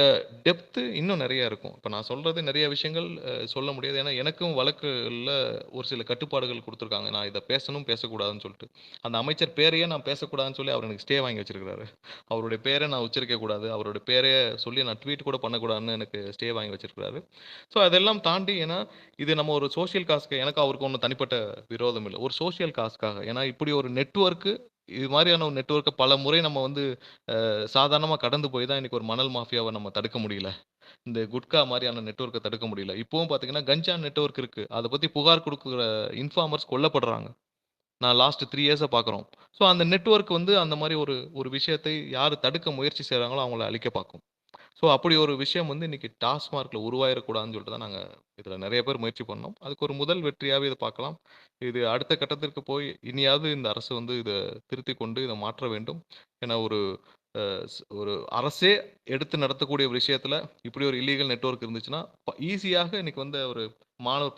டெப்த்து இன்னும் நெறைய இருக்கும். இப்ப நான் சொல்றது நெறைய விஷயங்கள் சொல்ல முடியாது. ஏன்னா, எனக்கும் வழக்குல ஒரு சில கட்டுப்பாடுகள் குடுத்துருக்காங்க. நான் இத பேசணும், பேசக்கூடாதுன்னு சொல்ட்டு. அந்த அமைச்சர் பேரையே நான் பேசக்கூடாதுன்னு சொல்லி அவர் எனக்கு ஸ்டே வாங்கி வச்சிருக்காரு. அவருடைய பேர நான் உச்சரிக்கக் கூடாது. அவருடைய பேரையே சொல்லி நான் ட்வீட் கூட பண்ணக்கூடாதுன்னு எனக்கு ஸ்டே வாங்கி வச்சிருக்காரு. ஸோ அதெல்லாம் தாண்டி ஏன்னா, இது நம்ம ஒரு சோசியல் காஸ்க்கு எனக்கும் அவருக்கும் ஒண்ணும் தனிப்பட்ட விரோதம் இல்ல. ஒரு சோசியல் காஸ்க்காக. ஏன்னா, இப்படி ஒரு நெட்வொர்க்கு இது மாரியான ஒரு நெட்வொர்க்க பலமுறை நம்ம வந்து சாதாரணமா கடந்து போய் தான் இன்னைக்கு ஒரு மணல் மாஃபியாவ நம்ம தடுக்க முடியல. இந்த குட்கா மாரியான நெட்வொர்க்க தடுக்க முடியல. இப்பவும் பார்த்தீங்கன்னா, கஞ்சா நெட்வொர்க் இருக்கு. அத பத்தி புகார் குடுக்குற இன்ஃபார்மர்ஸ் கொல்லப்படுறாங்க. நான் லாஸ்ட் 3 இயர்ஸா பார்க்குறோம். ஸோ அந்த நெட்வொர்க் வந்து அந்த மாரி ஒரு ஒரு விஷயத்தை யாரு தடுக்க முயற்சி செய்றாங்களோ, அவங்கள அழிக்க பார்க்கும். ஸோ அப்படி ஒரு விஷயம் வந்து இன்னைக்கு டாஸ்மார்க்ல உருவாயிறக்கூடாதுன்னு சொல்லிட்டு தான் நாங்க இதுல நெறைய பேர் முயற்சி பண்ணோம். அதுக்கு ஒரு முதல் வெற்றியாவே இத பார்க்கலாம். இது அடுத்த கட்டத்திற்கு போய் இனியாவது இந்த அரசு வந்து இத திருத்திக் கொண்டு இத மாற்ற வேண்டும். ஏன்னா ஒரு ஒரு அரசே எடுத்து நடத்தக்கூடிய ஒரு விஷயத்துல இப்படி ஒரு இல்லீகல் நெட்வொர்க் இருந்துச்சுன்னா, ஈஸியாக இன்னைக்கு வந்து ஒரு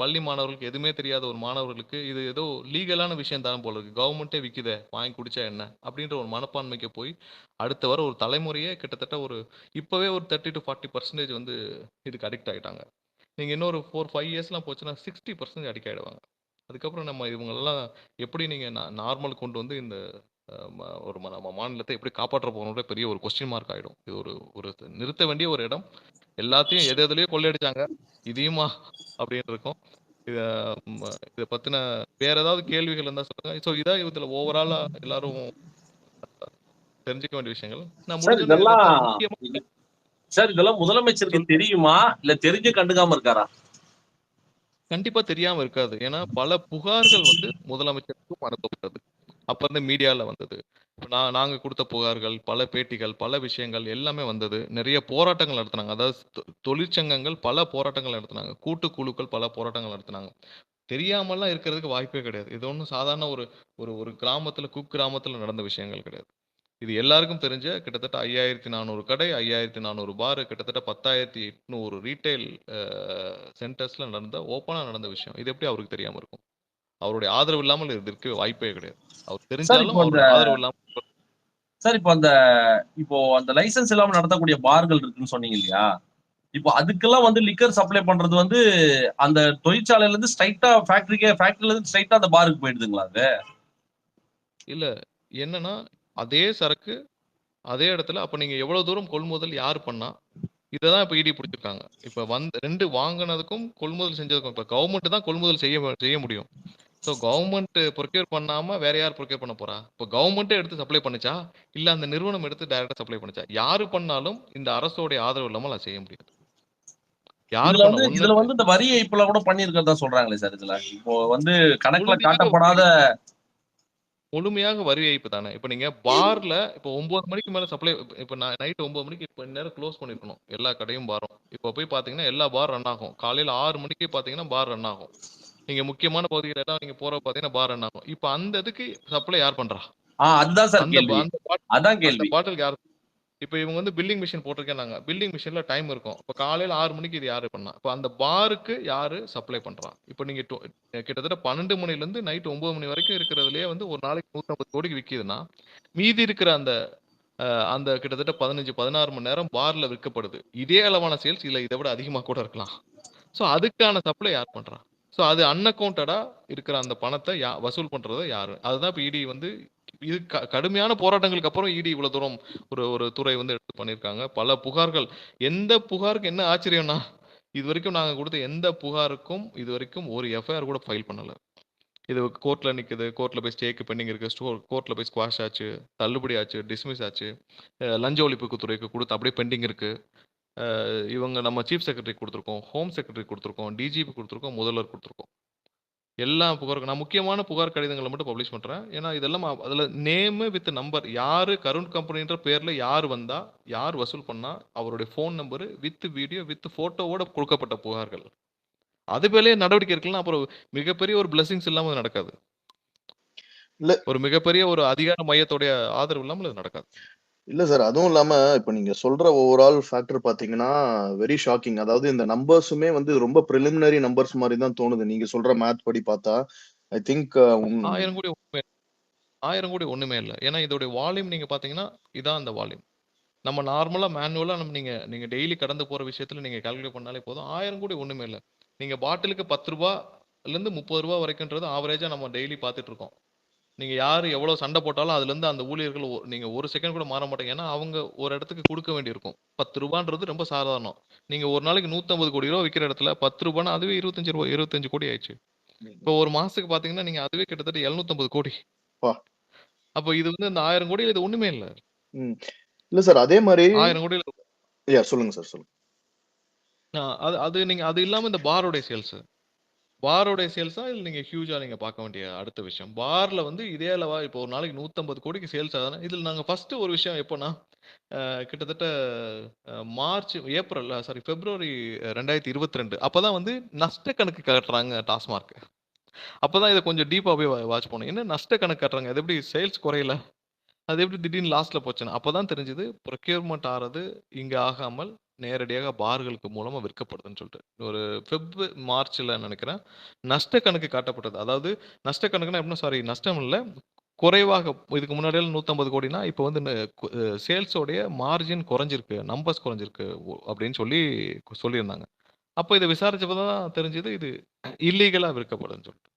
பள்ளி மாணவர்களுக்கு எதுவுமே தெரியாத ஒரு மாணவர்களுக்கு இது ஏதோ லீகலான விஷயம் தான போல இருக்கு. கவர்மெண்ட்டே விக்குதே, வாங்கி குடிச்சா என்ன? அப்படின்ற ஒரு மனப்பான்மைக்கு போய், அடுத்து வர ஒரு தலைமுறையே கிட்டத்தட்ட ஒரு இப்பவே ஒரு 30-40% வந்து இதுக்கு அடிக்ட் ஆயிட்டாங்க. நீங்க இன்னொரு 4, 5 இயர்ஸ்லாம் போச்சுன்னா 60% அடிக்ட் ஆயிடுவாங்க. அதுக்கப்புறம் நம்ம இவங்களெல்லாம் எப்படி நீங்க நார்மல் கொண்டு வந்து இந்த நம்ம மாநிலத்தை எப்படி காப்பாற்ற போறோம்ன்ற பெரிய ஒரு கொஸ்டின் மார்க் ஆயிடும். இது ஒரு ஒரு நிறுத்த வேண்டிய ஒரு இடம். எல்லாத்தையும் எது எதுலயோ கொள்ளையடிச்சாங்க. இதையுமா அப்படின்னு இருக்கும். இத இத பத்தின வேற ஏதாவது கேள்விகள் இருந்தா சொல்லுங்க. சோ இதான் இதுல ஓவராலா எல்லாரும் தெரிஞ்சுக்க வேண்டிய விஷயங்கள். நான் சார் முடிஞ்சோனே இதுல இதெல்லாம் இருக்க முக்கியமா சார் இதெல்லாம் முதலமைச்சருக்கு சொல் தெரியுமா இல்ல தெரிஞ்சு கண்டுக்காம இருக்காரா? கண்டிப்பா தெரியாம இருக்காது. ஏன்னா பல புகார்கள் வந்து முதலமைச்சருக்கும் அனுப்பப்பட்டது. அப்ப இருந்து மீடியால வந்தது. இப்ப நாங்க குடுத்த புகார்கள், பல பேட்டிகள், பல விஷயங்கள் எல்லாமே வந்தது. நெறைய போராட்டங்கள் நடத்துனாங்க. அதாவது தொழிற்சங்கங்கள் பல போராட்டங்கள் நடத்துனாங்க. கூட்டுக்குழுக்கள் பல போராட்டங்கள் நடத்துனாங்க. தெரியாமல்லாம் இருக்கிறதுக்கு வாய்ப்பே கிடையாது. இது ஒண்ணும் சாதாரண ஒரு ஒரு ஒரு கிராமத்துல, குக்கிராமத்துல நடந்த விஷயங்கள் கிடையாது. இது எல்லாருக்கும் தெரிஞ்ச கிட்டத்தட்ட 5400 கடை, 5400 பார், கிட்டத்தட்ட 10,800 ரீட்டெயில் அ சென்டர்ஸ்ல ஓப்பனா நடந்த விஷயம். இது எப்படி அவருக்கு தெரியாம இருக்கும்? அவருடைய ஆதரவு இல்லாமல் இது இருக்கவே வாய்ப்பே கிடையாது. அவர் சார் தெரிஞ்சாலும் இப்போ அந்த அவருடைய ஆதரவு இல்லாம சார் இப்போ அந்த லைசென்ஸ் இல்லாம நடத்தக்கூடிய பார்கள் இருக்குன்னு சொன்னீங்க இல்லையா? இப்போ அதுக்கெல்லாம் வந்து ஆமா. லிக்கர் சப்ளை பண்றது வந்து அந்த தொழிற்சாலையில இருந்து ஸ்ட்ரைட்டா ஃபேக்டரியில இருந்து ஸ்ட்ரைட்டா அந்த பாருக்கு போயிடுதுங்களா அது? இல்ல என்னன்னா, அதே சரக்கு அதே இடத்துல அப்ப நீங்க எவ்வளவு தூரம் கொள்முதல் யார் பண்ணா? இததான் இப்ப இடி புடிச்சிருக்காங்க. இப்ப 2 வாங்குனதுக்கும், கொள்முதல் செஞ்சதுக்கும் இப்ப கவர்ன்மெண்ட் தான் கொள்முதல் செய்ய முடியும். சோ கவர்ன்மெண்ட் ப்ரொக்யூர் பண்ணாம வேற யார் ப்ரொக்யூர் பண்ண போறா? இப்ப கவர்ன்மெண்ட்டே எடுத்து சப்ளை பண்ணுச்சா? இல்ல அந்த நிறுவனம் எடுத்து டைரக்ட்டா சப்ளை பண்ணுச்சா? யாரு பண்ணாலும் இந்த அரசோடைய ஆதரவு இல்லாமல் அத செய்ய முடியாது. யாரு பண்ண ஒண்ணு இதுல வந்து இந்த வரி ஏய்ப்புலாம் கூட பண்ணியிருக்கிறதா சொல்றாங்களே சார் இதுல. இப்போ வந்து கணக்குல முழுமையாக காட்டப்படாத முழுமையாக வரி ஏய்ப்பு தானே. இப்ப நீங்க பார்ல இப்ப 9 மணிக்கு மேல சப்ளை இப்ப நைட் 9 மணிக்கு இப்ப இந்நேரம் குளோஸ் பண்ணியிருக்கணும். எல்லா கடையும் பாரும். இப்ப போய் பார்த்தீங்கன்னா, எல்லா பார் ரன் ஆகும். காலையில 6 மணிக்கு பார்த்தீங்கன்னா, பார் ரன் ஆகும். நீங்க முக்கியமான பகுதிகள் எல்லாம் நீங்க போறப்ப பார்த்தீங்கன்னா, பார் ரன் ஆகும். இப்ப அந்த இதுக்கு சப்ளை யார் பண்றா? அதுதான் சார் அந்த கேள்வி. அந்த அதான் அந்த கேள்வி. பாட்டிலுக்கு யார் இப்ப இவங்க வந்து பில்லிங் மிஷின் போட்டிருக்கேன்னாங்க. பில்லிங் மிஷின்ல டைம் இருக்கும். இப்ப காலையில 6 மணிக்கு இது யாரு பண்ணா? இப்ப அந்த பாருக்கு யாரு சப்ளை பண்றா? இப்ப நீங்க கிட்டத்தட்ட 12 மணிலேருந்து நைட் 9 மணி வரைக்கும் இருக்கிறதுலயே வந்து ஒரு நாளைக்கு 150 கோடிக்கு விக்குதுன்னா, மீதி இருக்கிற அந்த அந்த கிட்டத்தட்ட 15, 16 மணி நேரம் பார்ல விற்கப்படுது. இதே அளவான சேல்ஸ் இல்ல இத விட அதிகமா கூட இருக்கலாம். சோ அதுக்கான சப்ளை யார் பண்றா? சோ அது அன்அக்கவுண்டடா இருக்கிற அந்த பணத்த வசூல் பண்றது யாரு? அதுதான் இப்ப இடி வந்து இது கடுமையான போராட்டங்களுக்கு அப்புறம் இடி இவ்வளவு தூரம் ஒரு ஒரு துறை வந்து எடுத்து பண்ணியிருக்காங்க. பல புகார்கள் எந்த புகாருக்கு என்ன ஆச்சரியம்னா, இதுவரைக்கும் நாங்க குடுத்த எந்த புகாருக்கும் இதுவரைக்கும் ஒரு எஃப்ஐஆர் கூட ஃபைல் பண்ணல. இது கோர்ட்ல நிக்குது. கோர்ட்ல போய் ஸ்டேக்கு பெண்டிங் இருக்கு. கோர்ட்ல போய் ஸ்குவாஷ் ஆச்சு. தள்ளுபடி ஆச்சு. டிஸ்மிஸ் ஆச்சு. லஞ்ச ஒழிப்புக்கு துறைக்கு குடுத்து அப்படியே பெண்டிங் இருக்கு. இவங்க நம்ம சீஃப் செக்ரட்டரிக்கு குடுத்துருக்கோம். ஹோம் செக்ரட்டரிக்கு குடுத்துருக்கோம். டிஜிபி குடுத்துருக்கோம். முதல்வர் குடுத்துருக்கோம். எல்லா புகாருக்கும் நான் முக்கியமான புகார் கடிதங்கள மட்டும் பப்ளிஷ் பண்றேன். ஏன்னா இதெல்லாம் அதுல நேமு வித் நம்பர் யாரு கருண் கம்பெனின்ற பேர்ல யார் வந்தா, யார் வசூல் பண்ணா, அவருடைய phone number with video with ஃபோட்டோவோட குடுக்கப்பட்ட புகார்கள். அது மேலயே நடவடிக்கை எடுக்கலன்னா, அப்புறம் மிகப்பெரிய ஒரு பிளெஸ்ஸிங்ஸ் இல்லாம அது நடக்காது. இல்ல ஒரு மிகப்பெரிய ஒரு அதிகார மையத்துடைய ஆதரவு இல்லாமல் அது நடக்காது. இல்ல சார். அதுவும் இல்லாம, இப்ப நீங்க சொல்ற ஓவரால் ஃபேக்டர் பார்த்தீங்கன்னா, வெரி ஷாக்கிங். அதாவது இந்த நம்பர்ஸுமே வந்து ரொம்ப பிரிலிமினரி நம்பர்ஸ் மாரி தான் தோணுது. நீங்க சொல்ற மேத் படி பார்த்தா. ஐ திங்க் 1000 கோடி ஒண்ணுமே 1000 கோடி ஒண்ணுமே இல்ல. ஏன்னா இதோடைய வால்யூம் நீங்க பார்த்தீங்கன்னா, இதான் அந்த வால்யூம். நம்ம நார்மலா மேனுவலா நீங்க நீங்க டெய்லி கடந்து போற விஷயத்துல நீங்க கால்குலேட் பண்ணாலே போதும். 1000 கோடி ஒண்ணுமே இல்ல. நீங்க பாட்டிலுக்கு ரூ. 10லேருந்து ரூ. 30 வரைக்கும்ன்றது ஆவரேஜா நம்ம டெய்லி பார்த்துட்டு இருக்கோம். நீங்க யாரு எவ்வளவு சண்டை போட்டாலும் அதுலருந்து அந்த ஊழியர்கள் நீங்க ஒரு செகண்ட் கூட மாற மாட்டாங்க. ஏன்னா அவங்க ஒரு இடத்துக்கு குடுக்க வேண்டியிருக்கும். ரூ. 10ன்றது ரொம்ப சாதாரணம். நீங்க ஒரு நாளைக்கு ரூ. 150 கோடி விக்கிற இடத்துல ரூ. 10ன்னா அதுவே ரூ. 25 கோடி ஆயிடுச்சு. இப்போ ஒரு மாசத்துக்கு பார்த்தீங்கன்னா, நீங்க அதுவே கிட்டத்தட்ட 750 கோடி. அப்பா! அப்ப இது வந்து அந்த 1000 கோடியில இது ஒண்ணுமே இல்ல. ம். இல்ல சார். அதே மாரி 1000 கோடியில சொல்லுங்க சார். சொல்லுங்க. அது அது நீங்க அது இல்லாம இந்த பாரோடைய சேல்ஸ். பாரோடைய சேல்ஸா இல்ல நீங்க ஹியூஜா நீங்க பார்க்க வேண்டிய அடுத்த விஷயம். பார்ல வந்து இதே அளவா இப்போ ஒரு நாளைக்கு 150 கோடிக்கு சேல்ஸ் ஆகுதுன்னா, இதுல நாங்க ஃபர்ஸ்ட் ஒரு விஷயம் எப்போன்னா, கிட்டத்தட்ட பிப்ரவரி 2022 அப்பதான் வந்து நஷ்ட கணக்கு காட்டுறாங்க டாஸ்மாக். அப்பதான் இத கொஞ்சம் டீப்பா போய் வாட்ச் பண்ணோம். என்ன நஷ்ட கணக்கு காட்டுறாங்க? அது எப்படி சேல்ஸ் குறையல? அது எப்படி திடீர்னு லாஸ்ட்ல போச்சுன்னு. அப்பதான் தெரிஞ்சது ப்ரொக்யூர்மென்ட் ஆறது இங்க ஆகாமல் நேரடியாக பார்களுக்கு மூலமா விற்கப்படுதுன்னு சொல்லிட்டு. ஒரு மார்ச்ல நினைக்கிறேன். நஷ்ட கணக்கு காட்டப்பட்டது. அதாவது நஷ்ட கணக்குன்னா எப்படின்னா சாரி நஷ்டம் இல்ல. குறைவாக இதுக்கு முன்னாடியெல்லாம் 150 கோடின்னா, இப்ப வந்து சேல்ஸோடைய மார்ஜின் குறைஞ்சிருக்கு. நம்பர்ஸ் குறைஞ்சிருக்கு. அப்படின்னு சொல்லியிருந்தாங்க. அப்ப இத விசாரிச்சப்ப தான் தெரிஞ்சது இது இல்லீகலா விற்கப்படுதுன்னு சொல்லிட்டு.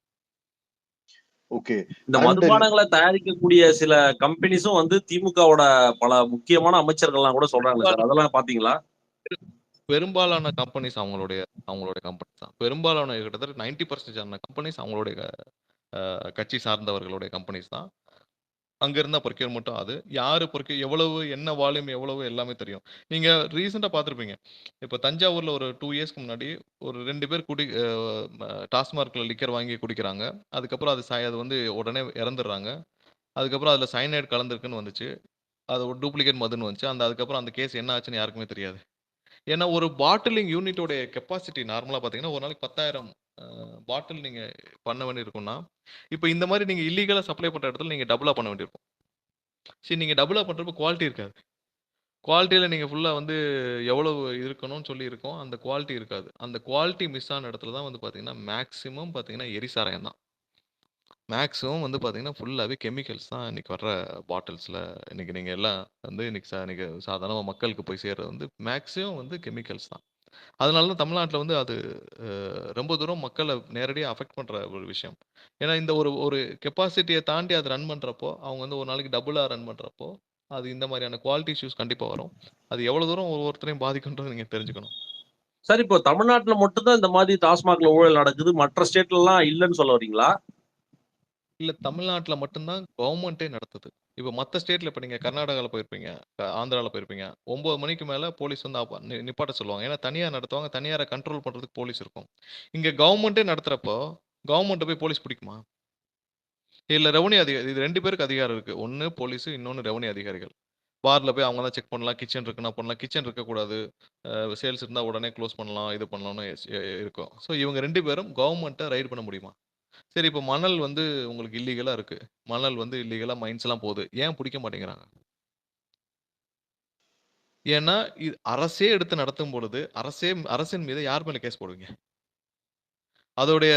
ஓகே. இந்த அண்ட் மதுபானங்களை தயாரிக்கக்கூடிய சில கம்பெனிஸும் வந்து திமுகவோட பல முக்கியமான அமைச்சர்கள்லாம் கூட சொல்றாங்களே சார், அதெல்லாம் பாத்தீங்களா? பெரும்பாலான கம்பெனிஸ் அவங்களுடைய அவங்களுடைய கம்பெனிஸ் தான். பெரும்பாலான கிட்டத்தட்ட 90% ஆன கம்பெனிஸ் அவங்களுடைய கட்சி சார்ந்தவர்களுடைய கம்பெனிஸ் தான். அங்க இருந்தா ப்ரொக்யூர்மென்ட்டும் அது. யாரு எவ்வளவு என்ன வால்யூம் எவ்வளவு எல்லாமே தெரியும். நீங்க ரீசென்ட்டா பார்த்திருப்பீங்க. இப்ப தஞ்சாவூர்ல ஒரு 2 இயர்ஸ்க்கு முன்னாடி ஒரு 2 பேர் டாஸ்மார்க்ல லிக்கர் வாங்கி குடிக்கிறாங்க. அதுக்கப்புறம் அது வந்து உடனே இறந்துடுறாங்க. அதுக்கப்புறம் அதுல சயனைட் கலந்திருக்குன்னு வந்துச்சு. அது ஒரு டூப்ளிகேட் மதுன்னு வந்துச்சு. அதுக்கப்புறம் அந்த கேஸ் என்ன ஆச்சுன்னு யாருக்குமே தெரியாது. ஏன்னா ஒரு பாட்டிலிங் யூனிட்டோட கெப்பாசிட்டி நார்மலா பார்த்தீங்கன்னா, ஒரு நாளைக்கு 10,000 பாட்டில் நீங்க பண்ண வேண்டியிருக்கும்னா, இப்ப இந்த மாரி நீங்க இல்லீகலா சப்ளை பண்ற இடத்துல நீங்க டபுளா பண்ண வேண்டியிருக்கும். சரி நீங்க டபுளா பண்றப்போ குவாலிட்டி இருக்காது. குவாலிட்டியில நீங்க ஃபுல்லா வந்து எவ்வளவு இருக்கணும்னு சொல்லி இருக்கும். அந்த குவாலிட்டி இருக்காது. அந்த குவாலிட்டி மிஸ் ஆன இடத்துல தான் வந்து பார்த்தீங்கன்னா, மேக்ஸிமம் பார்த்தீங்கன்னா, எரிசாராயம் தான். மேக்ஸிமம் வந்து பார்த்தீங்கன்னா, ஃபுல்லாவே கெமிக்கல்ஸ் தான் இன்னைக்கு வர்ற பாட்டில்ஸ்ல இன்னைக்கு நீங்க எல்லாம் வந்து இன்னைக்கு சாதாரணமா மக்களுக்கு போய் சேர்றது வந்து மேக்ஸிமம் வந்து கெமிக்கல்ஸ் தான். அதனால தான் தமிழ்நாட்டுல வந்து அது ரொம்ப தூரம் மக்கள நேரடியா அஃபெக்ட் பண்ற ஒரு விஷயம். ஏன்னா இந்த ஒரு ஒரு கெப்பாசிட்டிய தாண்டி அத ரன் பண்றப்போ, அவங்க வந்து ஒரு நாளைக்கு டபுளா ரன் பண்றப்போ, அது இந்த மாரியான குவாலிட்டி இஷ்யூஸ் கண்டிப்பா வரும். அது எவ்வளோ தூரம் ஒவ்வொருத்தரையும் பாதிக்கும்ன்றத நீங்க தெரிஞ்சுக்கணும். சார், இப்போ தமிழ்நாட்டுல மட்டும் தான் இந்த மாதிரி டாஸ்மாக்ல ஊழல் நடக்குது, மற்ற ஸ்டேட்ல எல்லாம் இல்லன்னு சொல்ல வரீங்களா? இல்ல தமிழ்நாட்டுல மட்டும் தான் கவர்ன்மெண்ட்டே நடத்துது. இப்ப மத்த ஸ்டேட்ல இப்ப நீங்க கர்நாடகால போயிருப்பீங்க, ஆந்திரால போயிருப்பீங்க. 9 மணிக்கு மேல போலீஸ் வந்து நிப்பாட்ட சொல்லுவாங்க. ஏன்னா தனியார் நடத்துவாங்க. தனியார கண்ட்ரோல் பண்றதுக்கு போலீஸ் இருக்கும். இங்க கவர்ன்மெண்ட்டே நடத்துறப்போ, கவர்ன்மெண்ட்ட போய் போலீஸ் பிடிக்குமா? இல்ல ரெவென்யூ அதிகாரி இது 2 பேருக்கு அதிகாரம் இருக்கு. ஒண்ணு போலீஸ், இன்னொன்னு ரெவென்யூ அதிகாரிகள். பார்ல போய் அவங்க தான் செக் பண்ணலாம். கிச்சன் இருக்குன்னா பண்ணலாம். கிச்சன் இருக்கக்கூடாது. சேல்ஸ் இருந்தா உடனே குளோஸ் பண்ணலாம். இது பண்ணலாம்னு இருக்கும். ஸோ இவங்க 2 பேரும் கவர்ன்மெண்ட்ட ரைட் பண்ண முடியுமா? சரி இப்ப மணல் வந்து உங்களுக்கு இல்லீகலா இருக்கு. மணல் வந்து இல்லீகலா மைன்ஸ்லாம் போகுது. ஏன் புடிக்க மாட்டேங்கிறாங்க? ஏன்னா, அரசே எடுத்து நடத்தும் பொழுது, அரசின் மீது யார் மேல கேஸ் போடுவீங்க? அதோடைய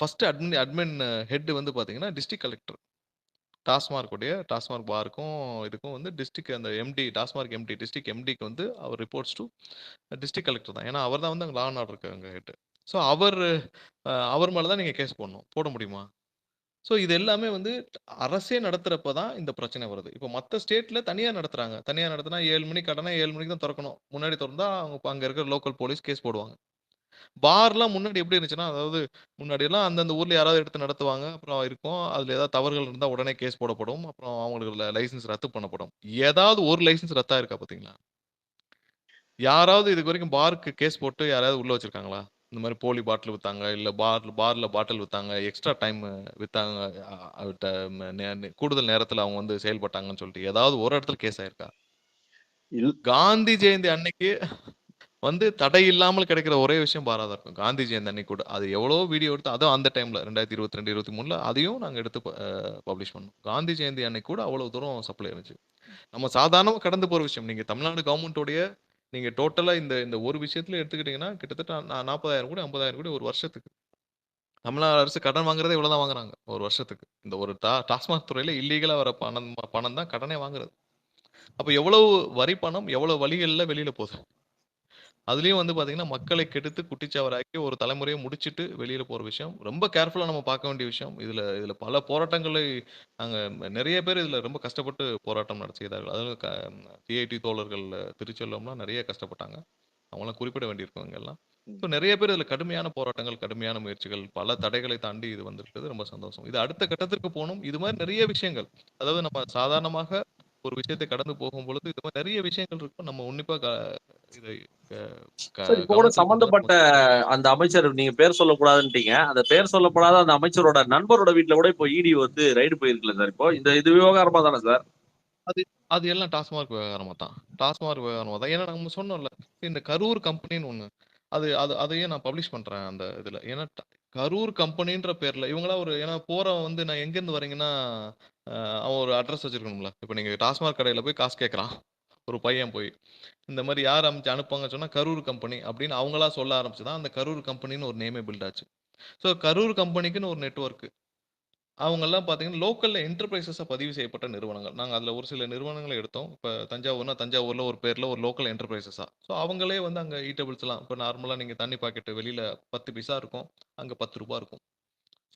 ஃபர்ஸ்ட் அட்மின் ஹெட் வந்து பார்த்தீங்கன்னா, டிஸ்ட்ரிக்ட் கலெக்டர். டாஸ்மாக் பாருக்கும் இதுக்கும் வந்து டிஸ்ட்ரிக்ட் அந்த எம்டி டாஸ்மாக் எம்டி டிஸ்ட்ரிக்ட் எம்டிக்கு வந்து அவர் ரிப்போர்ட்ஸ் டூ டிஸ்ட்ரிக்ட் கலெக்டர் தான். ஏன்னா, அவர் தான் வந்து அங்க லா அண்ட் ஆர்டருக்கு அங்க ஹெட். ஸோ அவர் மேல தான் நீங்க கேஸ் போடணும். போட முடியுமா? ஸோ இது எல்லாமே வந்து அரசே நடத்துறப்ப தான் இந்த பிரச்சனை வருது. இப்போ மத்த ஸ்டேட்ல தனியார் நடத்துறாங்க. தனியார் நடத்துனா 7 மணிக்கு கடனா 7 மணிக்கு தான் தொறக்கணும். முன்னாடி தொறந்தா அவங்க அங்க இருக்கிற லோக்கல் போலீஸ் கேஸ் போடுவாங்க. பார்லாம் முன்னாடி எப்படி இருந்துச்சுன்னா, அதாவது முன்னாடிலாம் அந்தந்த ஊர்ல யாராவது எடுத்து நடத்துவாங்க. அப்புறம் இருக்கும். அதுல ஏதாவது தவறுகள் இருந்தா உடனே கேஸ் போடப்படும். அப்புறம் அவங்களுக்கு லைசென்ஸ் ரத்து பண்ணப்படும். ஏதாவது ஒரு லைசென்ஸ் ரத்தாயிருக்கா பார்த்தீங்களா? யாராவது இதுவரைக்கும் பாருக்கு கேஸ் போட்டு யாராவது உள்ள வச்சிருக்காங்களா? இந்த மாரி போலி பாட்டில் வித்தாங்க, இல்ல பார்ல பாட்டில் வித்தாங்க, எக்ஸ்ட்ரா டைம் வித்தாங்க, அ அ ட ம நே நே கூடுதல் நேரத்துல அவங்க வந்து செயல்பட்டாங்கன்னு சொல்லிட்டு ஏதாவது ஒரு இடத்துல கேஸ் ஆயிருக்கா? இல் காந்தி ஜெயந்தி அன்னைக்கு வந்து தடை இல்லாமல் கிடைக்கிற ஒரே விஷயம் பாரா தான் இருக்கும். காந்தி ஜெயந்தி அன்னைக்கு கூட. அது எவ்வளோ வீடியோ எடுத்து அதுவும் அந்த டைம்ல 2022, 23ல அதையும் நாங்க எடுத்து பப்ளிஷ் பண்ணோம். காந்தி ஜெயந்தி அன்னைக்கு கூட அவ்வளவு தூரம் சப்ளை இருந்துச்சு. நம்ம சாதாரணமா கடந்து போற விஷயம். நீங்க தமிழ்நாடு கவர்ன்மென்ட்டோடைய நீங்க டோட்டலா இந்த இந்த ஒரு விஷயத்துல எடுத்துக்கிட்டீங்கன்னா, கிட்டத்தட்ட 40,000 கோடி, 50,000 கோடி ஒரு வருஷத்துக்கு. தமிழ்நாடு அரசு கடன் வாங்குறதே இவ்வளவு தான் வாங்குறாங்க. ஒரு வருஷத்துக்கு. இந்த ஒரு டாஸ்மாக் துறையில இல்லீகலா வர பணம் பணம் தான் கடனே வாங்குறது. அப்ப எவ்வளவு வரி பணம், எவ்வளவு வழிகள்ல வெளியில போகுது. அதுலயும் வந்து பார்த்தீங்கன்னா, மக்களை கெடுத்து குட்டிச்சவராக்கி ஒரு தலைமுறைய முடிச்சுட்டு வெளியில போற விஷயம். ரொம்ப கேர்ஃபுல்லா நம்ம பார்க்க வேண்டிய விஷயம். இதுல இதுல பல போராட்டங்களை நாங்க நெறைய பேர் இதுல ரொம்ப கஷ்டப்பட்டு போராட்டம் செய்தார்கள். அதுவும் சிஐடி தோழர்கள் திருச்செல்வம்லாம் நெறைய கஷ்டப்பட்டாங்க. அவங்கலாம் குறிப்பிட வேண்டியிருக்கும் இங்கெல்லாம். ஸோ நெறைய பேர் இதுல கடுமையான போராட்டங்கள், கடுமையான முயற்சிகள், பல தடைகளை தாண்டி இது வந்திருக்கிறது ரொம்ப சந்தோஷம். இது அடுத்த கட்டத்திற்கு போணும். இது மாரி நெறைய விஷயங்கள். அதாவது நம்ம சாதாரணமாக ஒரு விஷயத்தை கடந்து போகும்பொழுது, இது மாரி நெறைய விஷயங்கள் இருக்கும். நம்ம உன்னிப்பா இதை க க சார், இப்போ கூட கவனத்தில் கொண்டு தான் சம்பந்தப்பட்ட அந்த அமைச்சர், நீங்க பேர் சொல்லக்கூடாதுன்ட்டீங்க. அந்த பேர் சொல்லப்படாத அந்த அமைச்சரோட நண்பரோட வீட்ல கூட இப்போ இடி வந்து ரைடு போயிருக்குல்ல சார் இப்போ? இது விவகாரமா தானே சார்? அது அது எல்லாம் டாஸ்மாக் விவகாரமா தான். டாஸ்மாக் விவகாரமா தான். ஏன்னா நம்ம சொன்னோம்ல, இந்த கரூர் கம்பெனின்னு ஒண்ணு. அதையும் நான் பப்ளிஷ் பண்றேன் அந்த இதுல. ஏன்னா கரூர் கம்பெனின்ற பேர்ல இவங்கலாம் ஏன்னா போறவன் வந்து நான் எங்கேருந்து வரீங்கன்னா, அவன் ஒரு அட்ரஸ் வச்சிருக்கணும்ல. இப்ப நீங்க டாஸ்மாக் கடையில போய் காசு கேட்கறான். ஒரு பையன் போய். இந்த மாரி யார் அனுப்புவாங்கன்னு சொன்னா, கரூர் கம்பெனி அப்படின்னு அவங்களா சொல்ல ஆரம்பிச்சு தான், அந்த கரூர் கம்பெனின்னு ஒரு நேமே பில்ட் ஆச்சு. ஸோ கரூர் கம்பெனிக்குன்னு ஒரு நெட்வொர்க். அவங்கலாம் பார்த்தீங்கன்னா, லோக்கல்ல என்டர்பிரைசஸா பதிவு செய்யப்பட்ட நிறுவனங்கள். நாங்க அதுல ஒரு சில நிறுவனங்கள எடுத்தோம். இப்ப தஞ்சாவூர்னா, தஞ்சாவூர்ல ஒரு பேர்ல ஒரு லோக்கல் என்டர்பிரைசஸா. ஸோ அவங்களே வந்து அங்க ஈட்டபிள்ஸ்லாம் இப்ப நார்மலா நீங்க தண்ணி பாக்கெட் வெளியில 10 பைசா இருக்கும். அங்க ரூ. 10 இருக்கும்.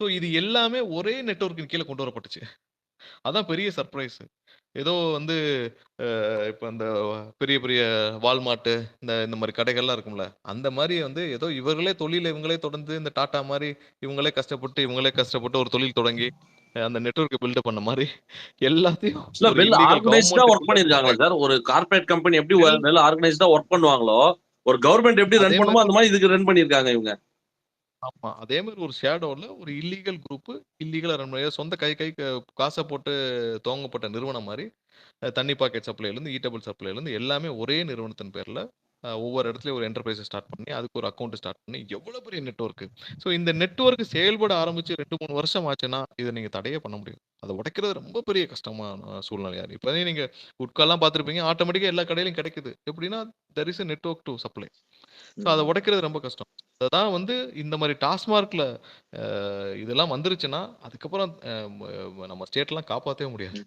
ஸோ இது எல்லாமே ஒரே நெட்வொர்க்கின் கீழ கொண்டு வரப்பட்டுச்சு. அதான் பெரிய சர்ப்ரைஸ். ஏதோ வந்து இப்ப இந்த பெரிய பெரிய வால்மார்ட் இந்த மாரி கடைகள்லாம் இருக்கும்ல. அந்த மாரி வந்து ஏதோ இவர்களே தொழில இவங்களே தொடர்ந்து இந்த டாடா மாரி இவங்களே கஷ்டப்பட்டு ஒரு தொழில் தொடங்கி அந்த நெட்வொர்க்க பில்டப் பண்ண மாரி எல்லாத்தையும் இல்ல ஒரு வெல் இல்லீகல் ஆர்கனைஸ்டா ஒர்க் கவர்ன்மென்ட்க்குள்ள பண்ணிருக்காங்களா சார்? ஒரு கார்ப்பரேட் கம்பெனி எப்படி வெல் வெல் ஆர்கனைஸ்டா ஒர்க் பண்ணுவாங்களோ, ஒரு கவர்ன்மெண்ட் எப்படி அதே ரன் பண்ணுமோ மாரி அந்த மாதிரி இதுக்கு ரன் பண்ணிருக்காங்க இவங்க. ஆமா. அதே மாரி ஒரு ஷேடோல ஒரு இல்லீகல் குரூப் இல்லீகலா ரன் பண்ணி சொந்த காச போட்டு துவங்கப்பட்ட நிறுவனம் மாரி தண்ணி பாக்கெட் சப்ளைலேருந்து, ஈட்டபிள் சப்ளைலேருந்து எல்லாமே ஒரே நிறுவனத்தின் பேர்ல ஒவ்வொரு இடத்துலயும் ஒரு என்டர்பிரைஸ ஸ்டார்ட் பண்ணி, அதுக்கு ஒரு அக்கவுண்ட் ஸ்டார்ட் பண்ணி, எவ்வளோ பெரிய நெட்வொர்க். ஸோ இந்த நெட்வொர்க் செயல்பட ஆரம்பிச்சு 2, 3 வருஷம் ஆச்சுன்னா, இத நீங்க தடையே பண்ண முடியாது. அத உடைக்கிறது ரொம்ப பெரிய கஷ்டமான சூழ்நிலையா இருக்கு. இப்பவே நீங்க குட்காலாம் பார்த்திருப்பீங்க. ஆட்டோமேட்டிக்கா எல்லா கடையிலயும் கிடைக்குது. எப்படின்னா, there is a network to supply. So அத ம். உடைக்கிறது ரொம்ப கஷ்டம். அததான் வந்து இந்த மாரி டாஸ்மார்க்ல இதெல்லாம் வந்துருச்சுன்னா, அதுக்கப்புறம் நம்ம ஸ்டேட்லாம் காப்பாத்தவே முடியாது.